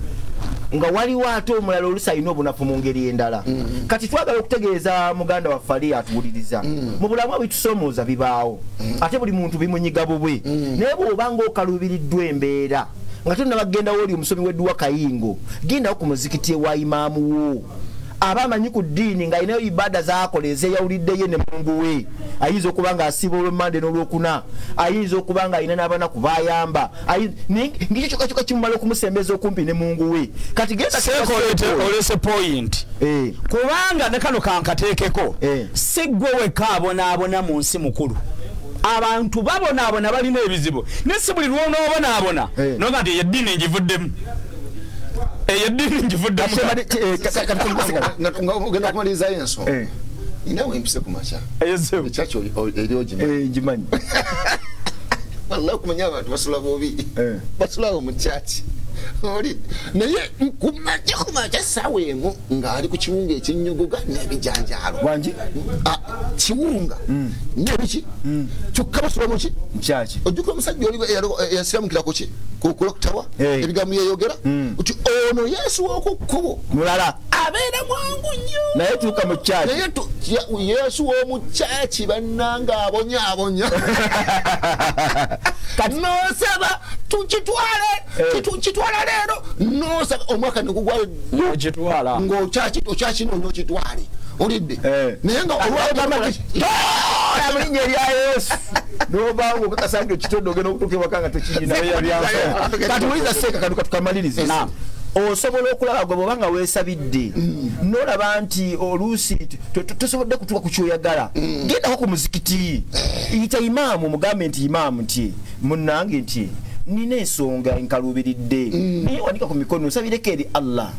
nga waliwo ate omulala oluusi alina obunafu mu ngeri endala kati twagala okutegeeza muganda waffe ali atuwuliriza mu bulamu ebitusoomooza bibaawo ate buli muntu bimunyiga bubwe naye bw'obanga okalubiriddwa embeera nga tonnabagenda woli omusomi w'edduwa kayingo genda ku muzikiti wa imaamu wo aba amanyi ku ddiini ng'alinayo ibada z'akola ezeyawuliddeyo ne Mungu we ayinza okuba nga asiba olw'Emmande n'olwokuna ayinza okuba nga alina n'abanaku bayamba ng'ekyo kyokka kimumala okumusembeza okumpi ne Mungu we kati genda olese point kubanga ne kano kankateekeko si ggwe wekka abonaabona mu nsi mukulu abantu babonaabona balina ebizibu ne si buli lw'onoobonaabona noga nti eyo eddiini ngivuddemu ogenda kumalirizayo ensonga inawe empise ku makya ekyaki eri ogimanyi wallahi okumanya abantu basula bobi basulawo mu kyaki naye kumakya essaawa emu ng'ali ku kiwunga ekyennyogoga n'ebijanjaalo kiwunga nebiki kyokka basula muki kyaki ojjukira omusajja oli eyasiramukira kuki kulokutawa ebigambo yeyogera nti ono Yesu w'okukkubo mulala abeera mwangu nnyo naye tuuka mu kyaki naye Yesu w'omu kyaki bannanga abonyaabonya nosaba tukitwale leero nosaba omwaka negugwayo ng'okyakino nokitwale olidde naye nga olwamulinnya erya Yesu nobanga okakasanga ekitondo ogenda okutuuka ewaka nga tekiyinakati wuliza seeka kaduka tukamalirize osobola okulaba gwe bwobanga weesabidde nolaba nti oluusi tosobodde kutuuka ku kyoyagala gendako ku muzikiti yita imaamu mugambe nti imaamu nti munnange nti nina ensonga enkaluubiridde naye wanika ku mikono nsabireko eri Allah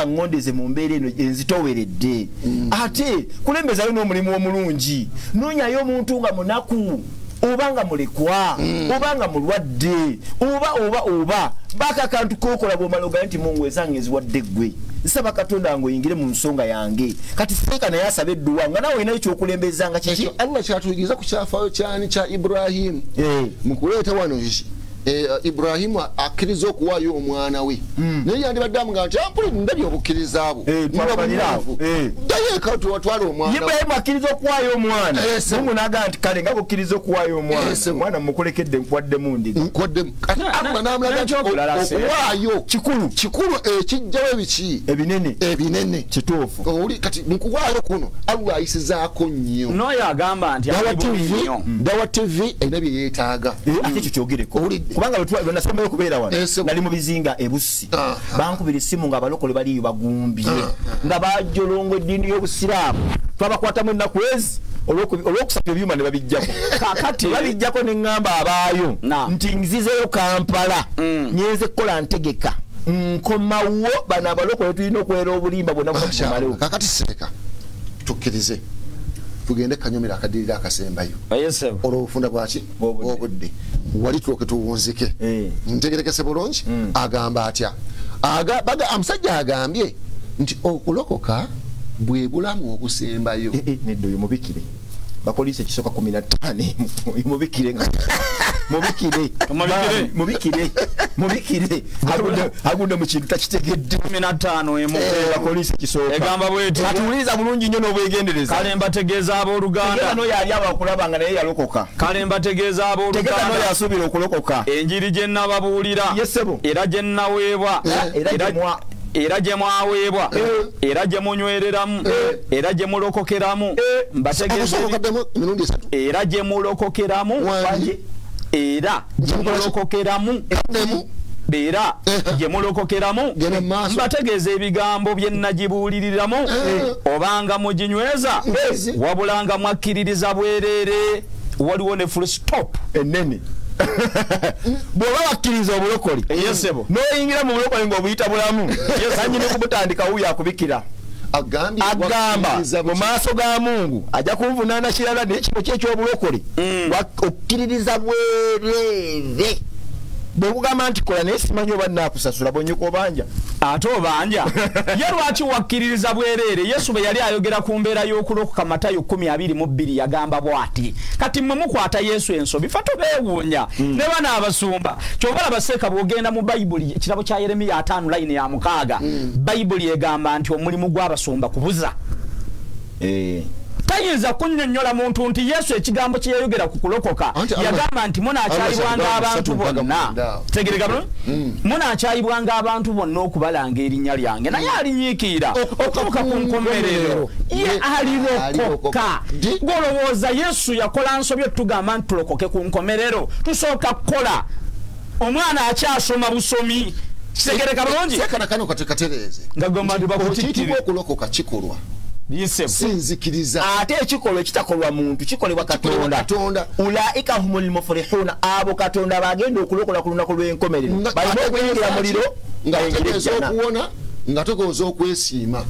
ngondeze mu mbeera eno enzitoweredde ate kulembezayo n'omulimu omulungi noonyayo omuntu nga munaku oba nga mulekwa oba nga mulwadde oba baka akantu kokola bw'omala ogala nti Mungu ezange eziwadde ggwe nsaba Katonda ngo oyingire mu nsonga yange kati seeka naye asaba edduwa nga nawe olina ekyokulembezanga kiki Allah kyatuyigiriza ku kyafaayo kyani kya Ibrahimu mu kuleeta wano Ibrahimu akkiriza okuwaayo omwana we naye yandibadde amuga nti ampuli ndabye obukkiriza bwo ddayo eka twala omwana Ibrahimu akkiriza okuwaayo omwana Mungu n'agamba nti kale nga bukkiriza okuwaayo omwana mukulekedde nkuwaddemu ndiga Allah n'amulaga nti okuwaayo kikulu ekijjawo ebiki ebinene kituufu oli kati mukuwaayo kuno Allah ayisizaako nnyo n'oyo agamba nti Dawa TV erina bye yeetaaga ate ekyo kyogereko kubanga lwenasomera okubeera wano nali mu bizinga ebussi bankubira essimu nga abalokole baliyo bagumbye nga bajolongo eddiini y'obusiraamu twabakwatamu ennaku ezi olwokusatu ebyuma ne babijjako kakati babijjako ne ŋŋamba abaayo nti nzizeyo Kampala nyenze kukola ntegeka nkomawo bano abalokole tulina okuwera obulimba bwonna bwamalewo kakati sireka tukkirize tugende kanyomera akadirira akasembayo olwobufunda bwaki obudde wali tuloke tuwunzike ntegerekese bulungi agamba atya omusajja agambye nti okulokoka bwe bulamu obusembayo nedde oyo mubikire bapoliisi ekisooka 15 mubikire agudde mu kintu takitegedde 15 bapoliisi ekisooka egamba bweti atuwuliriza bulungi nnyo n'obwegendereza kale mbategeeza abooluganda no yali abakulaba nga naye yalokoka kale mbategeeza abooluganda no yasuubira okulokoka enjiri gye nnababuulira era gye nnaweebwa era gye mwaweebwa era gye munywereramu era gye mulokokeramu mbategeeza era gye mulokokeramu era gye mulokokeramu era gye mulokokeramu mbategeeza ebigambo bye nagibuuliriramu obanga muginyweza wabulanga mwakkiririza bwereere waliwo ne full stop ennene bw'oba bakkiriza obulokole n'oyingira mu bulokole ng'obuyita bulamu kanyini kumutandika wuyo akubikira agamba mu maaso ga Mungu ajja kunvunaana kirala naye kino kyekyobulokole okkiririza bwereere bwekugamba nti kola naye simanyi oba naakusasula bonyeka obanja ate obanja ye lwaki wakkiririza bwereere Yesu bwe yali ayogera ku mbeera y'okulokoka Matayo 12:2 yagamba bw'ati kati mmwe mukwata Yesu ensobi fa tobeewuunya ne bana abasumba kyova abaseeka bw'ogenda mu Bayibuli ekirabo kya Yeremiya 5 layini ya 6 Bayibuli egamba nti omulimu gw'abasumba kubuza tayinza kunnyonnyola muntu nti Yesu ekigambo kye yayogera ku kulokoka yagamba nti munaakyayibwanga abantu bonna tegereka munaakyayibwanga abantu bonna okubalanga erinnya lyange naye alinyiikira okutuuka ku nkomerero ye alirokoka golowooza Yesu yakola nsobyo tugamba nti tulokoke ku nkomerero tusooka kukola omwana akyasoma busomi kitegereka bulungi sekanakano katekatereze nga gamba ndi bakutitibwa okulokoka kikolwa sinzikiriza ate ekikolwa ekitakolwa muntu kikolebwa Katonda ulaika humul mufrihuna abo Katonda bagenda okulokola ku lunaku lw'enkomerero balina okuyingira muliro nga tegeeza okuwona nga togooza okwesiima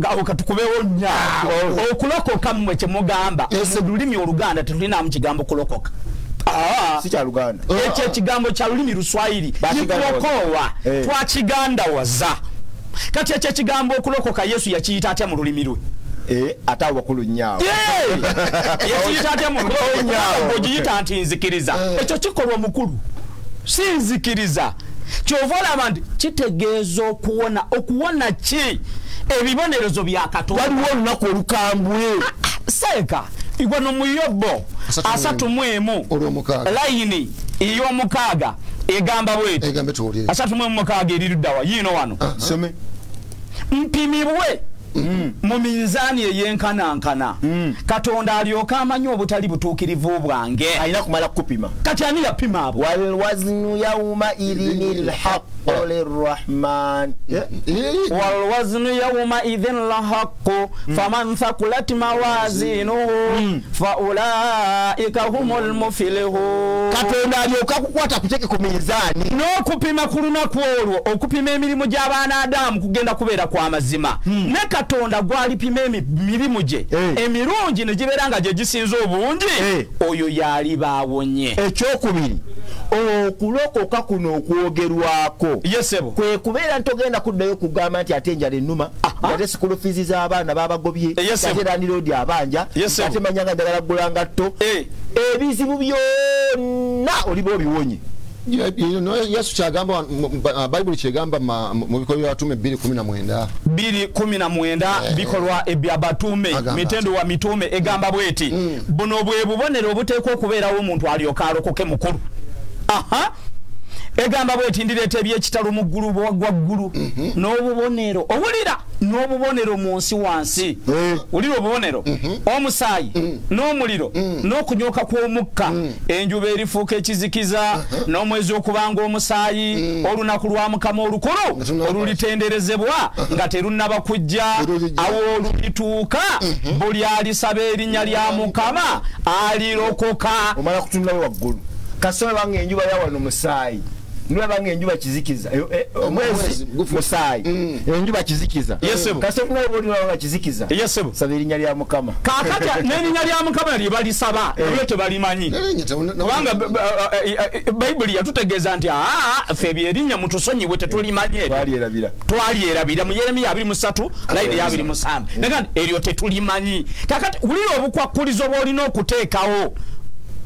awo katukubewo nnyo okulokoka mmwe kyemugamba mu lulimi Oluganda tetulinamu kigambo kulokoka si kya Luganda ekyo ekigambo kya lulimi Luswayiri nikulokowa twakigandawaza kati ekyo ekigambo okulokoka Yesu yakiyita atya mu lulimi lwe ate abo bakulu nnyawo yakiyita atya mu lulimi lwe ogiyita nti nzikiriza ekyo kikolwa mukulu si nzikiriza kyova olaba nti kitegeeza okuwona ki ebibonerezo bya Katonda waliwo olunaku olukambwe seeka igwa no mu Yobo 3 layini ey'omukaaga egamba bweti 3:6 eriruddawa yiino wano some mpimibwe mu minzaani eyenkanankana Katonda alyoka amanyi obutali butuukirivu bwange alina kumala kupima kati ani yapima abo walwaznu yauma idhinil haqqu lirrahman walwaznu yauma idhin lahaqqu faman thaqulat mawazinuhu faulaika humul muflihun. Katonda alyoka kukwata kuteke ku minzaani n'okupima ku lunaku olwo okupima emirimu gy'abaana Adamu kugenda kubeera kwa mazima ne Katonda gwalipima emirimu gye emirungi ne gibeera nga gye gisinza obungi oyo yali baawonye. Ekyokubiri okulokoka kuno okwogerwako yesebo kwe kubeera ntogenda kuddayo kugamba nti ate enjala ennuma ate sikulu fiizi z'abaana babagobye ate landiroodi abanja ate manyanga ndagala ggula ngatto ebizibu byonna oliba obiwonye. Yesu kyagamba Bayibuli kyegamba mu bikolwa by'abatume 2:19 bikolwa eby'abatume mitendo wa mitume egamba bweti buno bwe bubonero obuteekwa okubeerawo omuntu alyoka alokoke mukulu. Egamba bweti ndireeta eby'ekitalo mu ggulu bwaggulu n'obubonero owulira n'obubonero mu nsi wansi wulira obubonero omusaayi n'omuliro n'okunyooka kw'omukka enjuba erifuuka ekizikiza n'omwezi okubanga omusaayi olunaku lwa Mukama olukulu olulitenderezebwa nga terunnaba kujja awo olulituuka buli alisaba erinnya lya Mukama alirokoka. Omala kutunulawo waggulu kasoma bange enjuba yawano musaayi nula bange enjuba kizikiza omwezi musaayi enjuba kizikiza kasoma nabo kizikiza saba erinnya lya Mukama kakati n'erinnya lya Mukama libalisaba ebyo tebalimanyi kubanga Bayibuli yatutegeeza nti ffe byerinnya mutusonyiwe tetulimanye twalyerabira mu Yeremiya 23 layini ya 27 negandi eryo tetulimanyi. Kakati wulira obukwakkulizo bw'olina okuteekawo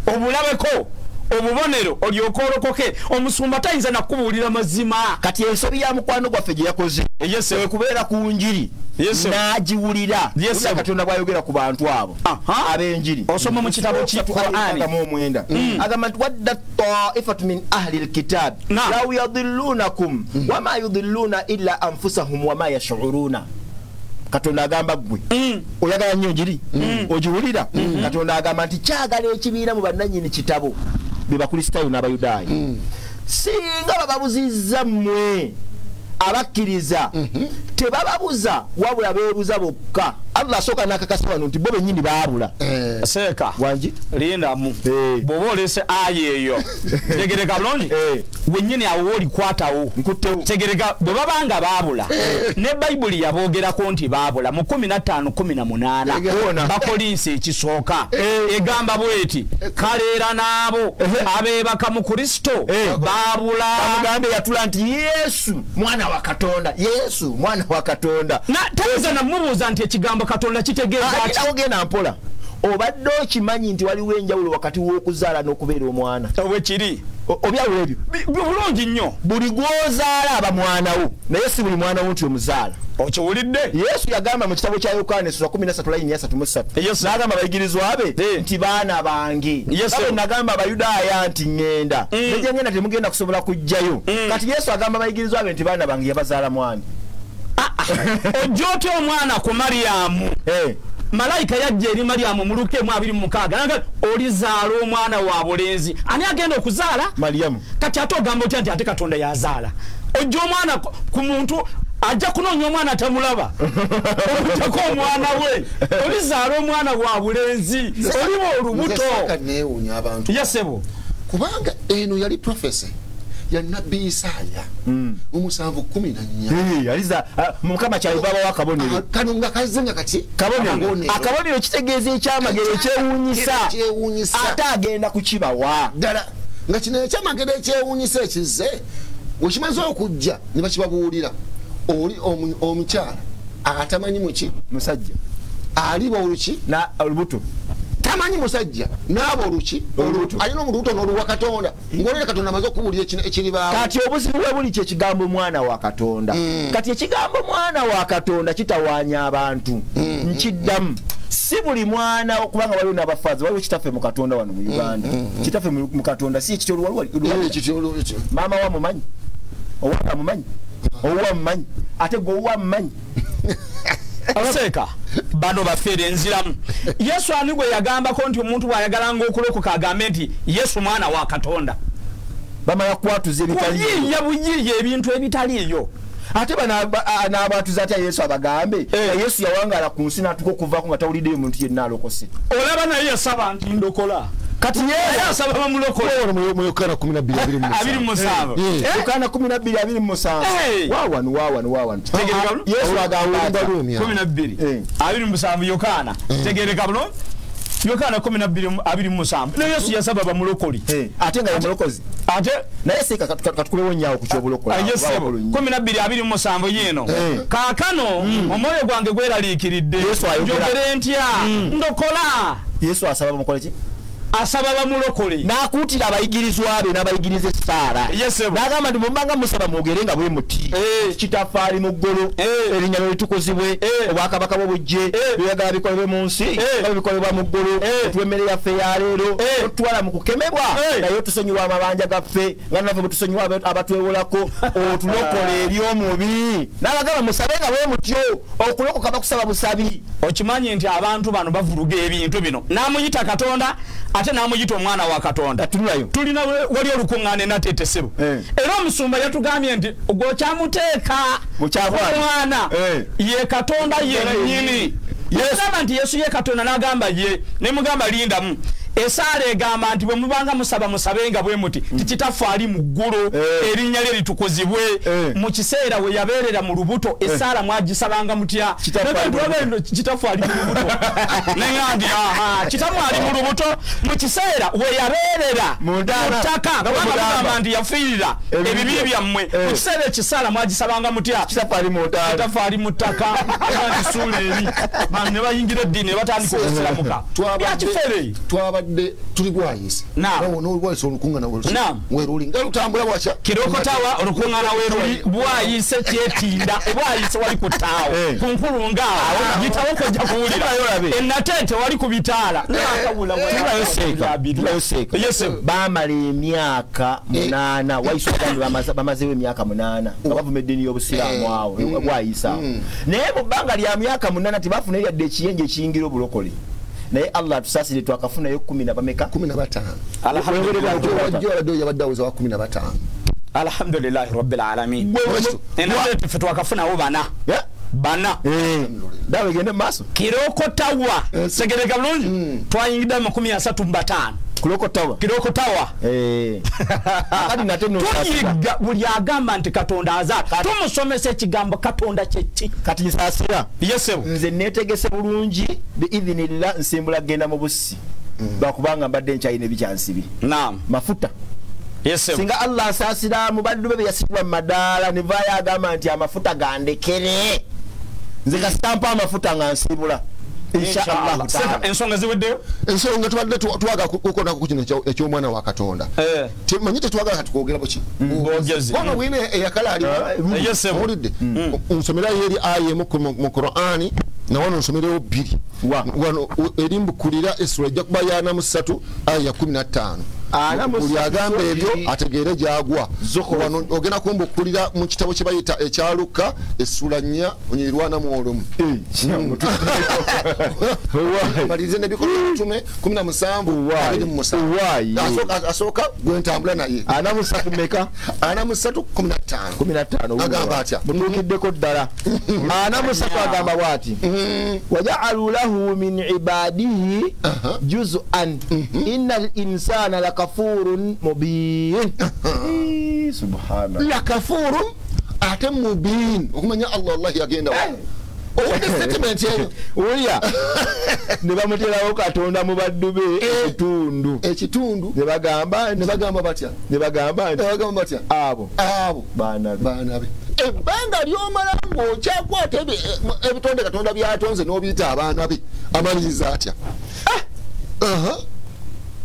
obulabeko obubonero olyoka olokoke omusumba tayinza nakubuulira mazima. Kati ensobi ya mukwano gwaffe gye yakoze kubeera ku njiri n'agiwulira Katonda bw'ayogera ku bantu abo ab'enjiri. Osoma mu kitabo ky'Qur'ani agamba nti wadda ta'ifatu min ahli alkitab law yadillunakum wama yudilluna illa anfusahum wama yash'uruna. Katonda agamba gwe oyagala nnyo njiri ogiwulira. Katonda agamba nti kyagala ekibiina mu bannannyini kitabo be bakristaayo n'abayudaaya singa bababuzizza mmwe abakkiriza tebababuza wabula beebuza bokka. Allah asooka n'akakasa wano nti bo bennyini baabula seeka wangi lindamu bw'oba oleese aya eyo tegereka bulungi wennyini awo olikwatawo tegereka bwe babanga baabula ne Bayibuli yaboogerako nti baabula mu 15:18 bakolinsi ekisooka egamba bweti kaleera n'abo abeebaka mu Kristo baabula. Bamugambe yatula nti Yesu mwana wa Katonda Yesu mwana wa Katonda tayinza namubuuza nti ekigambo Katonda kitegeeza ki ogenda mpola obadde okimanyi nti waliwo enjawulo wakati w'okuzaala n'okubeera omwana wekiri obyawulo ebyo bulungi nnyo buli gw'ozaala aba mwanawo naye si buli mwanawo nti omuzaala. Okiwulidde Yesu yagamba mu kitabo kya Yokaana 13:33 n'agamba abayigirizwa be nti baana bange abe nagamba Abayudaaya nti ŋŋenda nejje ŋŋenda temugenda kusobola kujjayo kati Yesu agamba abayigirizwa be nti baana bange yabazaala mwani. Ojjoote omwana ku Mariyamu malayika yajja eri Mariyamu mu Luka 2:6 olizaala omwana wa bulenzi. Ani agenda okuzaala? Mariyamu. Kati ate ogamba otya nti ate Katonda yazaala? Ojja omwana ku muntu ajja kunoonya omwana tamulaba okutako omwana we olizaala omwana wa bulenzi oliba olubuto. Yesebo kubanga eno yali profesi ya Nabbi Isaaya 7:14 aliza Mukama kyayibaba wa kabonero kano nga kazenga kati akabonero kitegeeza ekyamagero ekyewuunyisa ate agenda kukibawa ddala nga kino ekyamagero ekyewuunyisa ekize wekimaze okujja ne bakibabuulira oli omukyala atamanyi muki musajja aliba oluki na olubuto tamanyi musajja n'abo oluki alina olubuto n'oluwa Katonda ng'olera Katonda amaze okubuulira ekiribaawo. Kati obuzibu bwe buli kyekigambo mwana wa Katonda kati ekigambo mwana wa Katonda kitawaanya abantu nkiddamu si buli mwana okubanga waliwo n'abafaazi waliwo kitaffe mu Katonda wano mu Uganda kitaffe mu Katonda si ekityo maama wa mumanyi owa mumanyi owa mumanyi ate gwe owa mumanyi Aseeka bano bafere nziramu Yesu ani gwe yagambako nti omuntu bw'ayagalanga okulokoka agambe nti Yesu mwana wa Katonda bamala kwatuza ebitaliyo buyiiya ebintu ebitaliyo ate n'abatuza atya Yesu abagambe Yesu yawangala ku nsi n'atuka okuvaako nga tawuliddeyo omuntu yenna alokose olaba naye yasaba nti ndokola kati yeye asaba bamulokole mu Yokaana 12:27 Yokaana 12:27 wawan Yesu agamba 12:27 Yokaana tegereka bulungi Yokaana 12:27 ne Yesu yasaba bamulokole ate nga yamulokozi ate naye seka katukulewo nnyawo ku kyobulokole 12:27 yeno kaakano omwoyo gwange gweraliikiridde njogere ntya ndokola Yesu asaba bamukole ki asaba bamulokole n'akuutira abayigirizwa be n'abayigiriza essaala n'agamba nti mumbanga musaba mwogere nga bwe muti kitaffe ali mu ggulu erinnya lye litukuzibwe obwakabaka bwe bujje byeyagala bikolebwe mu nsi nga bikolebwa mu ggulu tuwemmere yaffe ya leero otutwala mu kukemebwa naye otusonyiwa amabanja gaffe nga naffe bwe tusonyiwa abatwewolako otulokole ery'omubi n'abagamba musabe nga bwe mutyo okulokoka bakusaba busabi okimanyi nti abantu bano bavuluga ebintu bino n'amuyita Katonda ate namuyita omwana wa Katonda tulina wali olukuŋŋaane nateetesebo era omusumba yatugambye nti gw'okyamuteeka omwana ye Katonda yennyini yagamba nti Yesu ye Katonda n'agamba ye ne mugamba lindamu esaala egamba nti bwe mubanga musaba musabenga bwe muti tikitaffe ali mu ggulu erinnya lye litukuzibwe mu kiseera we yabeerera mu lubuto esaala mwagisabanga mutya kitaffe ali mu lubuto neŋandi kitamu ali mu lubuto mu kiseera we yabeerera mu ttaka kubanga nti yafiirira ebibi byammwe mu kiseera ekisaala mwagisabanga mutya kitaffe ali mu ttaka nsuula eri ne bayingira eddiini ne batandika okusiramuka byakifere tuli bwayise n'olwayise olukuŋŋaana weeruli nga lutambula bwakya kirokotawa olukuŋŋaana weeruli bwayise kyetinda bwayise wali ku ttaawo ku nkulungaawo gitawo kojja kuwulira ennateete wali ku bitaala baamala emyaka 8 wayise ogambe bamazeewo emyaka 8 nga bavuma eddiini y'obusiraamu awo bwayise awo naye mu bbanga lya myaka 8 tebafuna eryadde ekiyenje ekiyingira obulokole naye Allah tusasire twakafunayo 10 bameka 15 alhamdulillah rabbil alamin enate fe twakafunawo bana dawe gende maso kirokotawa segereka bulungi twayingidde 35 kirokotawa kati nate no tuyiga buli agamba nti Katonda azaka tumusomesa ekigambo Katonda kyeki kati nsasira yesebu nze netegese bulungi bi idhinillah nsimbula genda mu bussi bakubanga mbadde nkyayina ebikyansibi naam mafuta yesebu singa Allah asasira mu baddu be yasibwa madala ne vaya agamba nti amafuta gandekere nze kastampa amafuta nga nsibula inshallah ensonga ziweddeyo ensonga tubadde twaga kukola ku kino eky'omwana wa Katonda temanyi tetwagala katukogera buki ono bwine eyakala ali olidde nsomera yeri aya mu Qur'ani na wano nsomerewo 2 wano erimbukulira esura ejja kuba yana 3 aya 15 buli agamba ebyo ategeere gyagwa wano ogenda kumbukulira mu kitabo kye bayita ekya Luka essula 4 onyirwana mu olumu malirize n'ebikolwa by'obutume 17 asooka gwentambula naye ana 3 meka ana 15 agamba atya mutuukiddeko ddala ana 3 agamba bw'ati waja'alu lahu min ibadihi juz'an innal insana lakafurun mubin subhanallah lakafurun ate mubin okumanya Allah yagenda owulidde statement eyo oya ne bamuterawo Katonda mu baddu be ekitundu ne bagamba batya abo baanabe ebbanga lyomala ng'okyakwata ebitonde Katonda byatonze n'obiyita abaana be amaliriza atya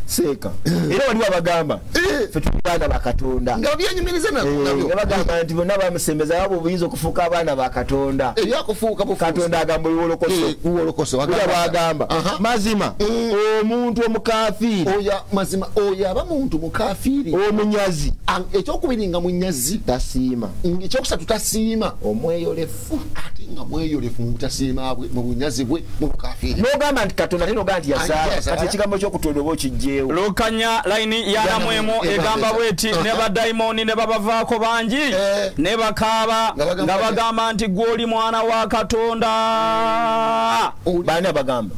seeka era waliwo abagamba ffe tuli baana ba Katonda nga byenyumiriza nabyo bagamba nti bonna bamusembeza abo obuyinza okufuuka abaana ba Katonda ebyakufuuka Katonda agamba uwolokoso bagamba mazima omuntu omukafiiri mazima oyo aba muntu mukafiiri omunyazi ekyokubiri nga munyazi tasiima ekyokusatu tasiima omweyolefu ate nga mweyolefu mu butasiima bwe mu bunyazi bwe mu bukafiiri n'ogamba nti Katonda ate n'ogamba nti yasaala kati ekigambo ky'okutonda oba okijjeewo Lukanya layini yanamwemu egamba bweti ne badayimoni ne babavaako bangi ne bakaaba nga bagamba nti gw'oli mwana wa Katonda. Baani abagamba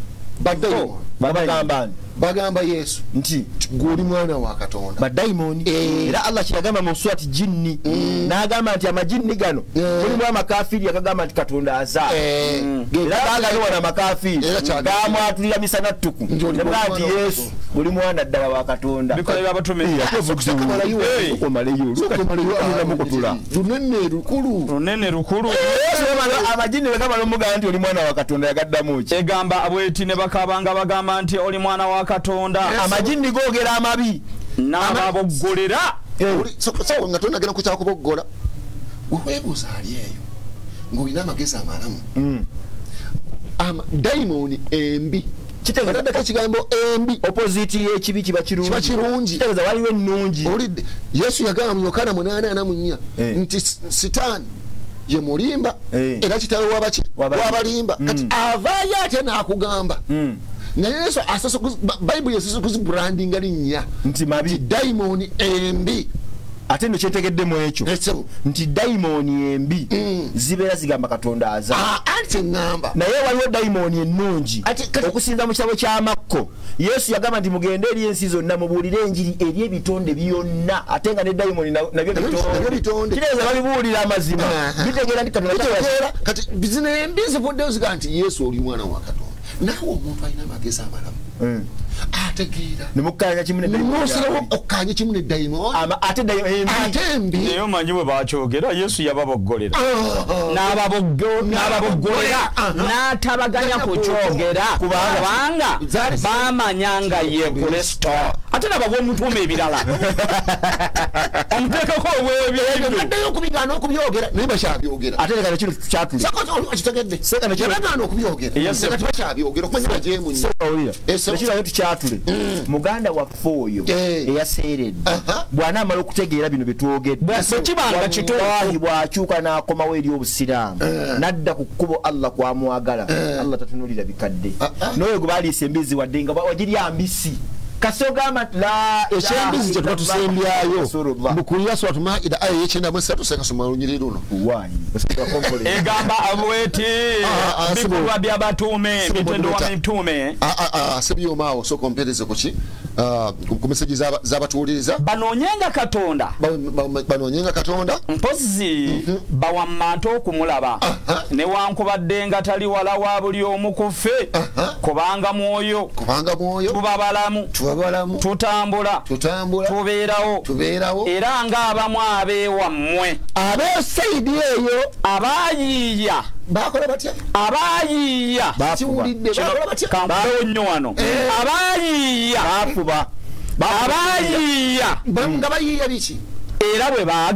bagamba Yesu nti gw'oli mwana wa Katonda badayimoni era Allah kyagamba mu surati jinni n'agamba nti amajinni gano mulimu amakafiri akagamba nti Katonda azaala era baagaliwana amakafiri gamwatulira misana ttuku nebwa nti Yesu buli mwana ddala wa Katonda bikolera abatume lunene lukulu amajinni wegamala omugamba nti oli mwana wa Katonda yagaddamu ki egamba bweti ne bakabanga bagamba nti oli mwana wa Katonda amajinni googera amabi n'ababoggolera nga tonagenda ku kyakuboggola weweebuuza ali eyo ng'olina amagezi amalamu dayimoni embi kitegeeza ekigambo embi opposite y'ekibi kiba kirungi kitegeeza waliwo ennungi olidde Yesu yagamba mu Yokaana 8:4 nti sitaani ye mulimba era kitaawe w'abalimba kati avaayo ate n'akugamba naye Yesu asose Bayibuli esose kuzibrandinga linnya nti mabi dayimoni embi ate ndo kyetegeddemu ekyo nti dayimoni embi zibeera zigamba Katonda azaala ate ngamba naye waliwo dayimoni ennungi okusinza mu kitabo ky'Amakko Yesu yagamba nti mugende eri ensi zonna mubuulire enjiri eri ebitonde byonna ate nga ne dayimoni nabyo bitonde kitegeeza babibuulira amazima bitegeera nti Katonda kati zino embi zivuddeyo ziga nti Yesu oli mwana wa Katonda naawe omuntu alina amagezi amalamu ategeera nemukkanya kimu okkanya kimu ne dayimoni ate embi naye omanyi bwe bakyogera Yesu yababoggolera n'ababoggolera n'atabaganya kukyogera kubanga baamanya nga ye Kristo ate nabagwa omutuuma ebirala omuteekako obwebyeaddeyo okubigaana okubyogera naye bakyabyogera ate lekana kino kyatule kitegedde yabagaana okubyogera kati bakyabyogera okumanya bajeemunye ekirayo tukyatule muganda waffe oyo eyaseeredde bw'anaamala okutegeera bino byetwogedde kibanga kituufu bw'akyuka n'akomawo eri obusiraamu n'adda ku kkubo Allah kwamwagala Allah tatunulira bikadde n'oyo gwe baaliisa embizi wadde nga wagirya mbisi kasogama la ekyembizi kye tuba tusembyayo mukulira Suratu Maida aya y'ekyenda tuseka soma lunyiriri luno egamba abweti bikolwa by'abatuume mitendo wa mituume sebyomaawo sooka ompereze kuki ku meseji z'abatuwuliriza banoonyenga Katonda mpozi bawammanta okumulaba newankubadde nga tali wala wa buli omu ku ffe kubanga mwoyo tuba balamu tutambula tubeerawo era ng'abamu abeewammwe ab'esayidi eyo abaayiiya bakola batya abaayiiya kiwulidde bakola batya kambawo nnyo wano abaayiiya nga bayiiya biki era bwe nga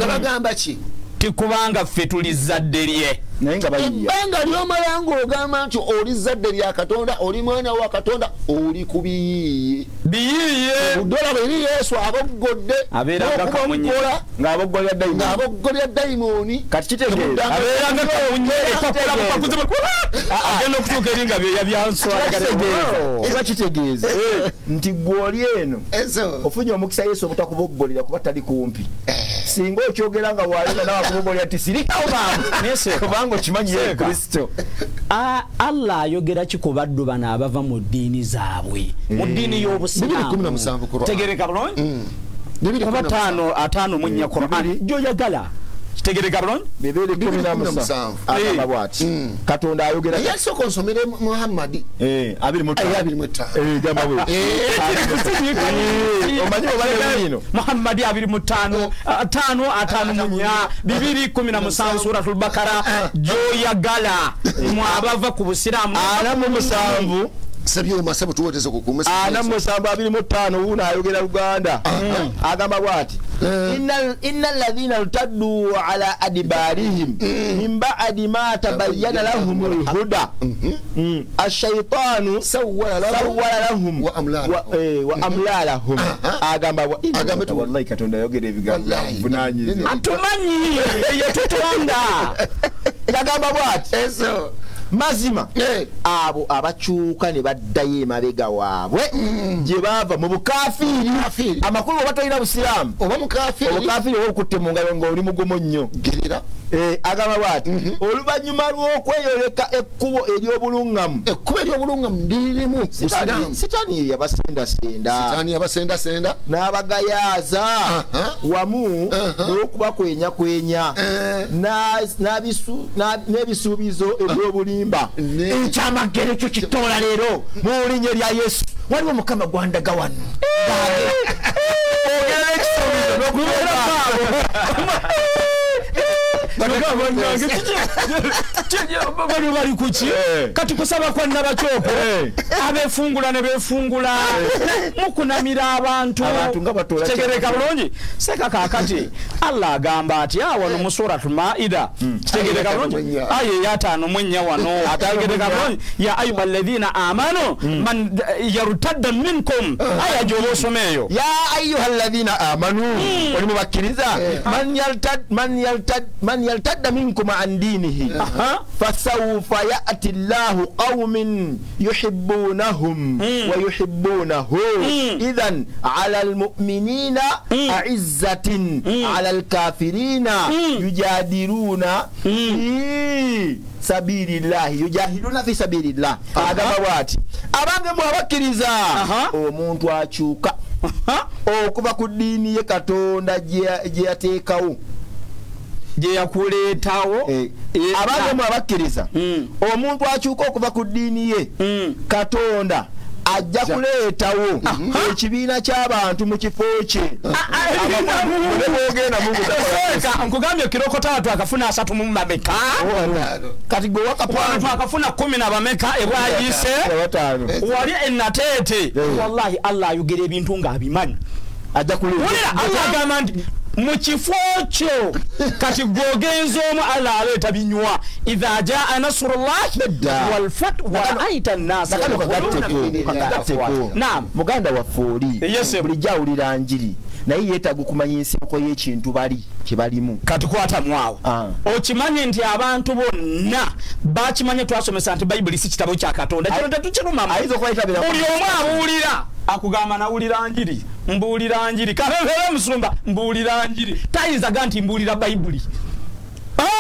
bagamba ki tikubanga ffe tuli zadde lye naye nga bayiiya ebbanga ly'omala ng'ogamba nti oli zadde lya Katonda oli mwana wa Katonda oli ku biyiiye buddola bwe eri Yesu aboggodde abeeranga ng'aboggolera dayimoni kati kitegeeza abeeranga agenda okutuuka eri nga byeya era kitegeeza nti gw'oli eno ofunye omukisa Yesu obutakuboggolera kuba tali kumpi singa okyogera nga bw'alinga nawe akuboggolera ti sirikawo kubanga okimanyi ye Kristo Allah ayogera ki ku baddu bano abava mu ddiini zaabwe mu ddiini y'obusiraamu tegereka bulungi 5:5 Qur'an gy'oyagala kitegereka bulungi 2:17 agamba bw'ati Katonda ayogera Yesu konsomere Muhammad 25 gamba bwe omanyi obale bino Muhammad 25 2:17 Suratul Bakara gy'oyagala mwabava ku busiraamu 47 sabyo masabu tuwoteze ku message ana musambu 25 una ayogera Luganda agamba bwati innal ladhina irtaddu ala adbarihim min ba'di ma tabayyana lahumul huda ash-shaytanu sawwala lahum wa amlalahum agamba wallahi katonda yogera ebigambo bunanyi atumanyi yetutonda yagamba bwati eso mazima abo abachuka ne baddayo emabega waabwe gye bava mu bukafiri amakulu batolina busiramu oba mukafiri okutte mu ngalo ng'oli mugumu nnyo girira agamba bwati oluvannyuma lw'okweyoleka ekkubo ery'obuluŋŋamu ndirimu sitaani yabasendasenda n'abagayaaza wamu n'okubakwenya n'ebisuubizo eby'obulimba ekyamagero ekyo kitoola leero mu linnya lya Yesu waliwo Mukama gwandaga wano ogera n'ekisuubizo n'okubeera bali kuki kati kusaba kwa nabachoko abefungula ne befungula mukunamira abantu kitegereka bulungi seka kakati Allah agamba ati wano mu suratu Maida kitegereka bulungi aye ya 5 mwenya wano ategereka bulungi ya ayyuhalladhina amanu man yartadda minkum aya jobo someyo ya ayyuhalladhina amanu wali mubakkiriza man yaltadda minkum an dinihi fasawfa ya'ti Allahu qaumin yuhibbunahum wa yuhibbunahu idhan 'ala al-mu'minina a'izzatin 'ala al-kafirina yujadiluna fi sabilillah yujahiduna fi sabilillah agamba bwati abange mwabakkiriza omuntu akyuka okuva ku ddiini ye Katonda gye yateekawo gye yakuleetawo abange mwabakkiriza omuntu akyuka okuva ku ddiini ye Katonda ajja kuleetawo ekibiina ky'abantu mu kifo kye nkugambye kirokota watu akafuna 3 mu mabeka kati gwe wakapwana akafuna 10 na bameka ebwayise wali enatete wallahi Allah ayogera ebintu nga abimanyi ajja kuleeta Allah agamba nti mu kifo kyo kati gogenzo mu Allah aleta binywa idha jaa nasrullahi wal fath wa aita an-nas naam muganda wa foli buli jawulira njiri naye yetaga kumanya ensibuko y'ekintu bali kibalimu kati kwata mwawo okimanye nti abantu bonna bakimanye twasomesa nti Bible si kitabo kya Katonda kino tetukiruma aizo kwaita bila buli omu awulira akugamba nawulira njiri mbuulira njiri kabevera musumba mbuulira njiri tayinza ganti mbuulira Bible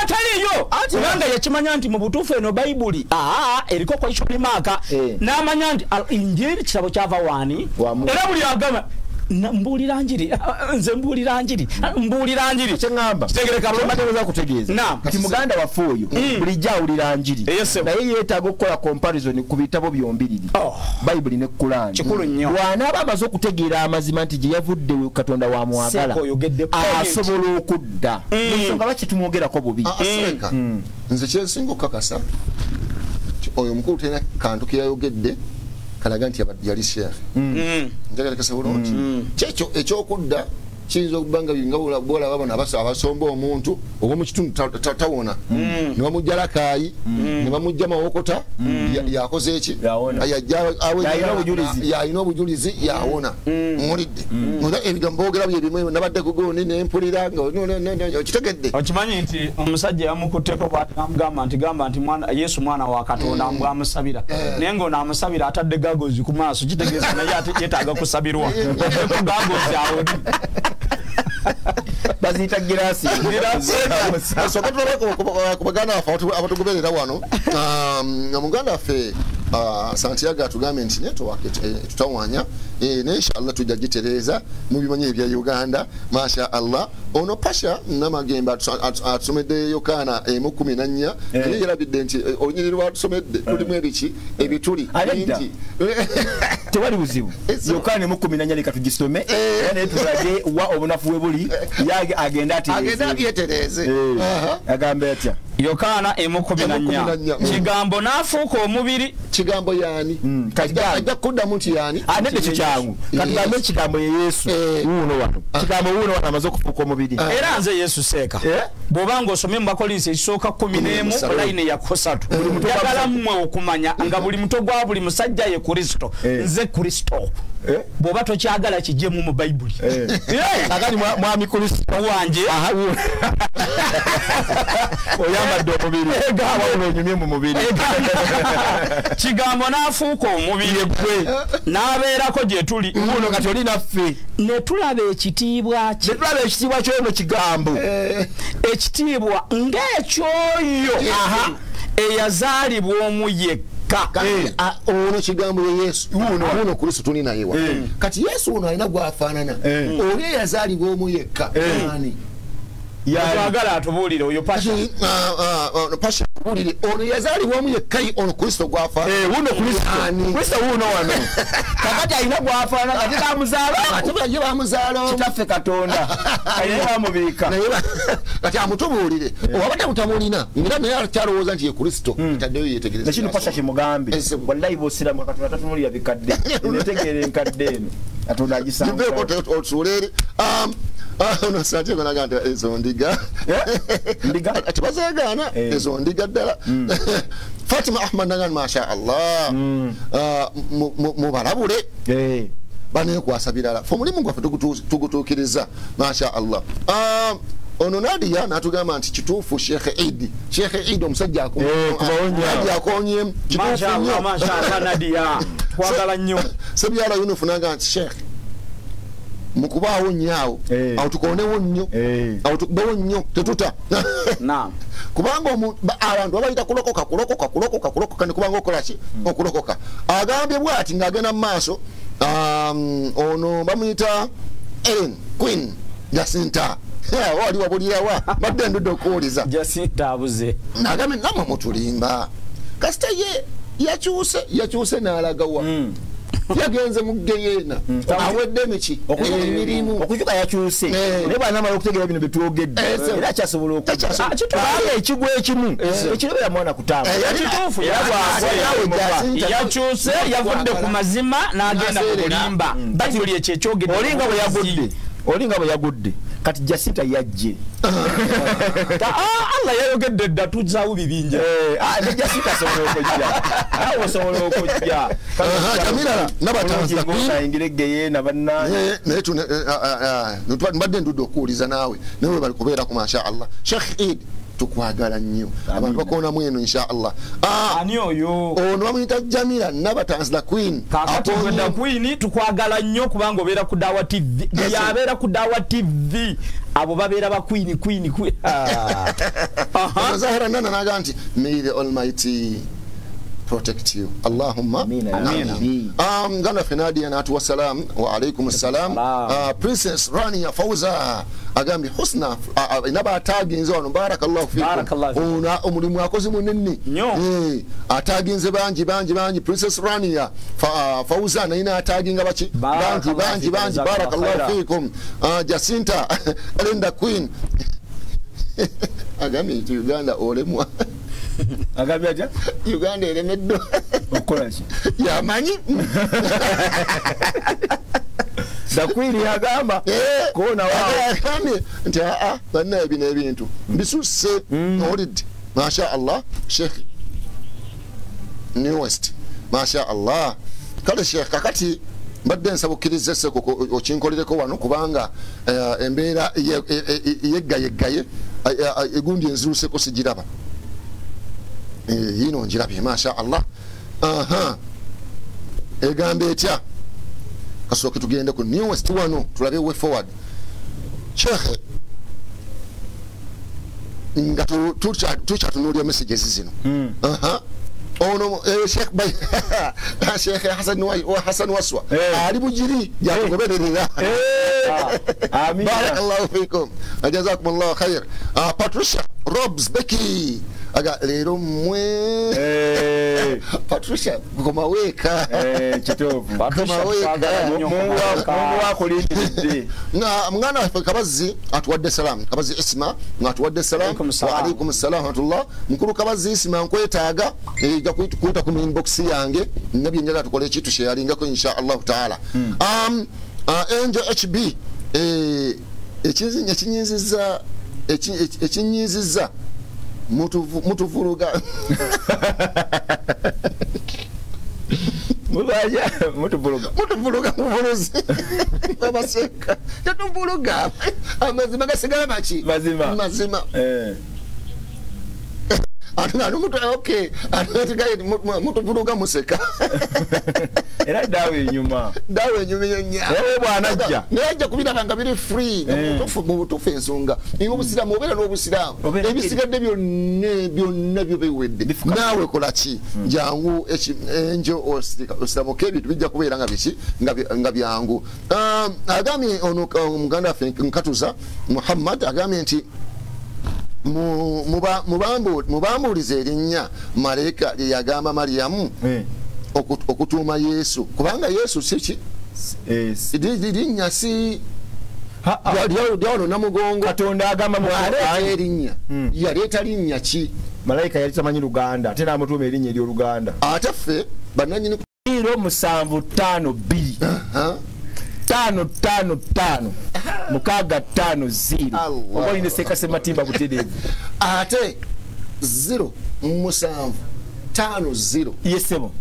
taliyo kubanga yakimanya nti mu butuufu eno Bible eriko question mark n'amanya nti injiri kitabo kyava wani era buli agamba mbulira njiri nze mbulira njiri kyengamba kitegereka bataweza kutegeeza kati muganda wa foyo buli jawulira njiri naye yeetaaga okukola comparison ku bitabo byombiriri Bible ne Quran wana bamaze okutegeera amazima nti gye yavudde Katonda wa mwagala asobola okudda ensonga lwaki tumwogerako bubi nze kyensinga okukakasa oyo mukulu tena kantu ke yayogedde kalaga nti yali sheikh njagala kasa bulungi kyekyo ekyokudda kiyinza okubanga binga bola babona abasomba omuntu oba mu kitundu tawona ne bamujja lakaayi ne bamujja mawokota yakoze eki yalina obujulizi yawona mulidde nga ebigambo boogera byebimu nabadde gugoni nempulira nga okitegedde okimanyi nti omusajja yamukutteko bwatagamba nti Yesu mwana wa Katonda mbwamusabira naye ng'ono amusabira atadde gagozi ku maaso kitegeeza naye ate yeetaaga kusabirwa gagozi awo bazita girasi kubaganda waffe abatugoberera wano muganda waffe Santiago atugambye nti network tutawanya ne inshallah tujja gitereza mu bimanye ebya Uganda masha Allah ono pasha namagemba atusomedde Yokaana 14 naye yarabidde nti olunyiriri lwatusomedde tulimu ebiki ebituli bingi tewali buzibu Yokaana 14 leka tugisome naye tulage wa obunafu we buli yage agenda yetereze agambe atya Yokaana 14 kigambo nafuuka omubiri kigambo yani kajja kuddamu nti yani anede kyangu katugambe kigambo ye Yesu wuno wano kigambo wuno wano amaze okufuuka omubiri era nze Yesu seeka bw'obanga osomye mu Bakolinsi ekisooka 11 layini ya 3 njagala mmwe okumanya nga buli muto gwa buli musajja ye Kristo nze Kristo bw'oba tokyagala kijjemu mu Bayibuli akali mwami Kristo wange oyambadde omubiri gawa onyumye mu mubiri kigambo n'afuuka omubiri gwe n'abeerako gye tuli wuno kati oli naffe ne tulaba ekitiibwa kye ky'ono kigambo ekitiibwa ng'ekyoyo eyazaalibwa omu yekka ono kigambo ye Yesu wuno Kristo tuli naye wa kati Yesu ono alina gwafaanana oli eyazaalibwa omu yekka ani yagala atubuulire oyo pasha pasha bulire ono yazaalibwa omu yekka ono Kristo gwafa wuno Kristo wuno wano kakati alina gwafaana kati bamuzaala kitaffe Katonda alina bamubiika kati amutubuulire obadde mutamulina era naye akyalowooza nti ye Kristo taddeyo yetegereza nekino pasha kimugambe wallahi b'osiramu Katonda tatunulira bikadde netegeera enkadde eno Katonda agisanga otuulere ono sante banaga nti ezo ndiga ati bazeegaana ezo ndiga ddala Fatima Ahmad nagan masha Allah mubalabule baneekwasa birala fe omulimu gwaffe tugutuukiriza masha Allah ono Nadia natugamba nti kituufu Sheikh Eid omusajja akonyemu masha Allah Nadia twagala nnyo sebyala yunufu naga nti Sheikh mukubaawo nnyo awo tukonewo nnyo awo tukubewo nnyo tetuta kubanga abantu babayita kulokoka ne kubanga okolaki okulokoka agambye bw'ati ng'agenda mu maaso ono bamuyita Ellen Queen Jacinta wali wabulirawa badde ndudde okuwuliza Jacinta abuze nagambye namwe mutulimba kasita ye yakyuse n'alagawa yagenze mu Geyeena awedde emiki emirimu okukyuka yakyuse naye banamala okutegeera bino byetwogedde era akyasobola okukitwala ekigo ekimu ekirobera mwana kutamba ekituufu yakyuse yavudde ku mazima n'agenda ku bulimba Bayibuli ekyo ekyogedde olinga bwe yagudde kati Jacinta yajje Allah yayogedde dda tuzaawo bibinja ne Jacinta asobola okujja Jamila nabatanzayingira Geyeena bannange naye mbadde ndudde okuwuliza naawe nawe bali kubeera ku masha Allah Sheikh Eid tukwagala nnyo abantu bakoonamu eno insha Allah ani oyo ono bamuyita Jamila Nabatanzila Queen kakati gwenda Queen tukwagala nnyo kubanga obeera ku Dawa TV yabeera ku Dawa TV abo babeera ba Queen Zahra nana naga nti may the Almighty protect you Allahumma amin gana Nadia natu wassalam wa alaikum assalam Princess Rania Fauza agambi husna inaba ataginze wano barakallahu fikum ona omulimu akozi munene ataginze banji Princess Rania Fauza na ina ataginga bachi banji barakallahu fikum Jacinta Linda Queen agambi tu Uganda olemwa agambye atya Uganda eremeddo okukola ki yamanyi dakwiri agamba kona waagambye nti bannaye bino ebintu mbisusse olidde masha Allah Sheikh New West masha Allah kale Sheikh kakati mbadde nsaba okkiriza Seko okinkolereko wano kubanga embeera yeggaye egundi enziruuseko sigiraba yino njirabye masha Allah egambe etya kasooke tugende ku New West wano tulabe way forward Sheikh nga tukyatunuulira messages zino ono Sheikh Bay Sheikh Hassan Waswa ali bujiri yakugoberera amin barakallahu fikum jazakumullahu khair Patricia Robs Becky aga lero mwe Patricia koma weka kitovu Mungu wako lindi na mngana kabazi atuwadde salam kabazi Isma atuwadde salam wa alaikum assalam wa mukuru kabazi Isma nkwetaaga ega kuita ku inbox yange nabye njala tukole kitu sharinga ko insha Allah taala Angel HB ekinyiziza mutuvuruga mutuvuruga muvuruzi babaseka tutuvuruga amazima gasigala machi mazima anu mutu okay mutuvuruga museka era dawe nyuma nya wewe bwana jja najja kubira banga biri free mutufu ensonga obusiramu obera n'obusiramu ebisigadde byonna byo bewedde nawe kolaki jangu enjo osiramu kebintu bijja kubeera nga biki nga byangu agamye ono muganda waffe Nkatuza Muhammad agamye nti mubambulize erinnya malaika lyeyagamba Mariyamu okutuuma Yesu kubanga Yesu siki linnya si lyalo namugongo Katonda agamba erinnya yaleeta linnya ki malaika yali tamanyi Luganda ate namutuuma erinnya ery'Oluganda ate ffe bannannyini 0752 555 mukaga 50 oba ine seka sematimba butedevu ate 0750 yesebo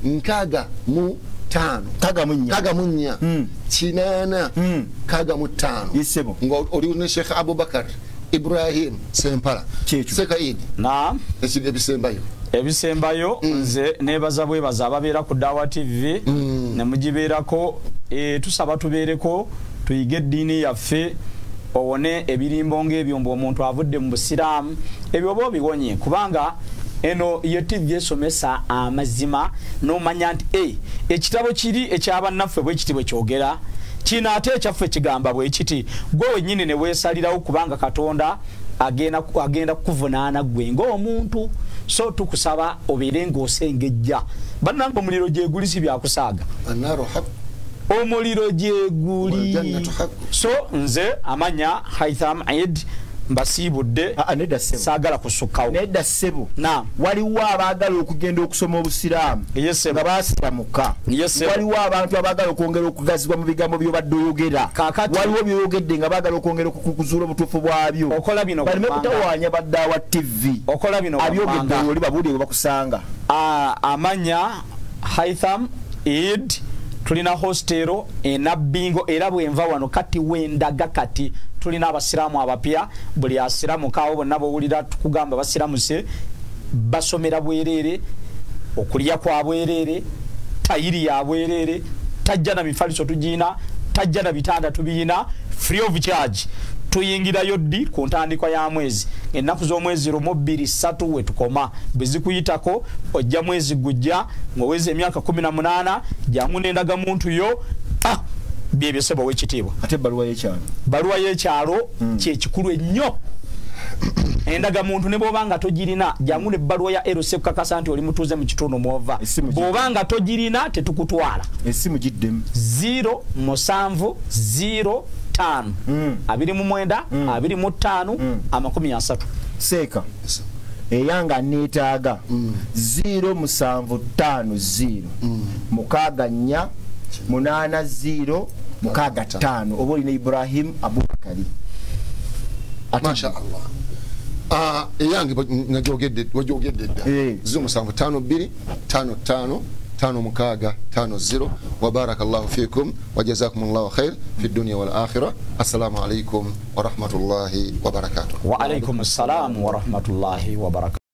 nkaga mu 5 kaga munya kinana kaga mu 5 yesebo ngo oli ne Sheikh Abubakar Ibrahim Sempala Sekaid naam ebisembayo nze nebaza bwebaza ababeera ku Dawa TV ne mugibeerako tusaba tubeereko tuyige eddiini yaffe owone ebirimbo ng'ebyombo omuntu avudde mu busiraamu ebyo oba obiwonye kubanga eno ye TV esomesa amazima n'omanya nti ekitabo kiri ekyabannaffe bwe kiti bwe kyogera kino ate ekyaffe kigamba bwe kiti gwe wennyini ne weesalirawo kubanga Katonda agenda kukuvunaana gwe ng'omuntu so tukusaba obeere ng'osengejja bannange omuliro gyeguli si byakusaaga omuliro gyeguli so nze amanya Haitham Eid mbasiibudde saagala kusukkawo nedda ssebo naam waliwo abaagala okugenda okusoma obusiraamu nga baasiramuka waliwo abantu abaagala okwongera okugazibwa mu bigambo by'obadde oyogera waliwo byoyogedde nga baagala okwongera okukuzuula obutuufu bwabyo baleme kutawaanya Dawa TV abyogedde oli babuulire we bakusanga amanya Haitham Eid tulina hostero enabbingo era bwenva wano kati wendaga kati tulina abasiraamu abapya buli asiramukawo bonna bowulira tukugamba basiramuse basomera bwerere okulya kwa bwerere tayiri ya bwerere tajja na mifaliso tugina tajja na bitanda tubiyina free of charge tuyingirayo ddi ku ntandikwa ya mwezi ennaku z'omwezi 2-3 we tukoma bwezikuyitako ojja mwezi gujja ng'oweza emyaka 18 jangu nendaga muntu yo byebyesebo w'ekitiibwa ate baluwa y'ekyalo kyekikulu ennyo endaga muntu ne bw'obanga togirina jangu ne bbaluwa ya LC kukakasa nti oli mutuuze mu kitundu mwova bw'obanga togirina tetukutwala essimu giddemu 070 29 25 seeka eyanga neetaaga 0750 64 80 65 oba olina Ibrahim Abubakari Masha Allah eyange wajogedde dda 0752 55 5650 وبارك الله فيكم وجزاكم الله خير في الدنيا والآخرة السلام عليكم ورحمة الله وبركاته وعليكم السلام ورحمة الله وبركاته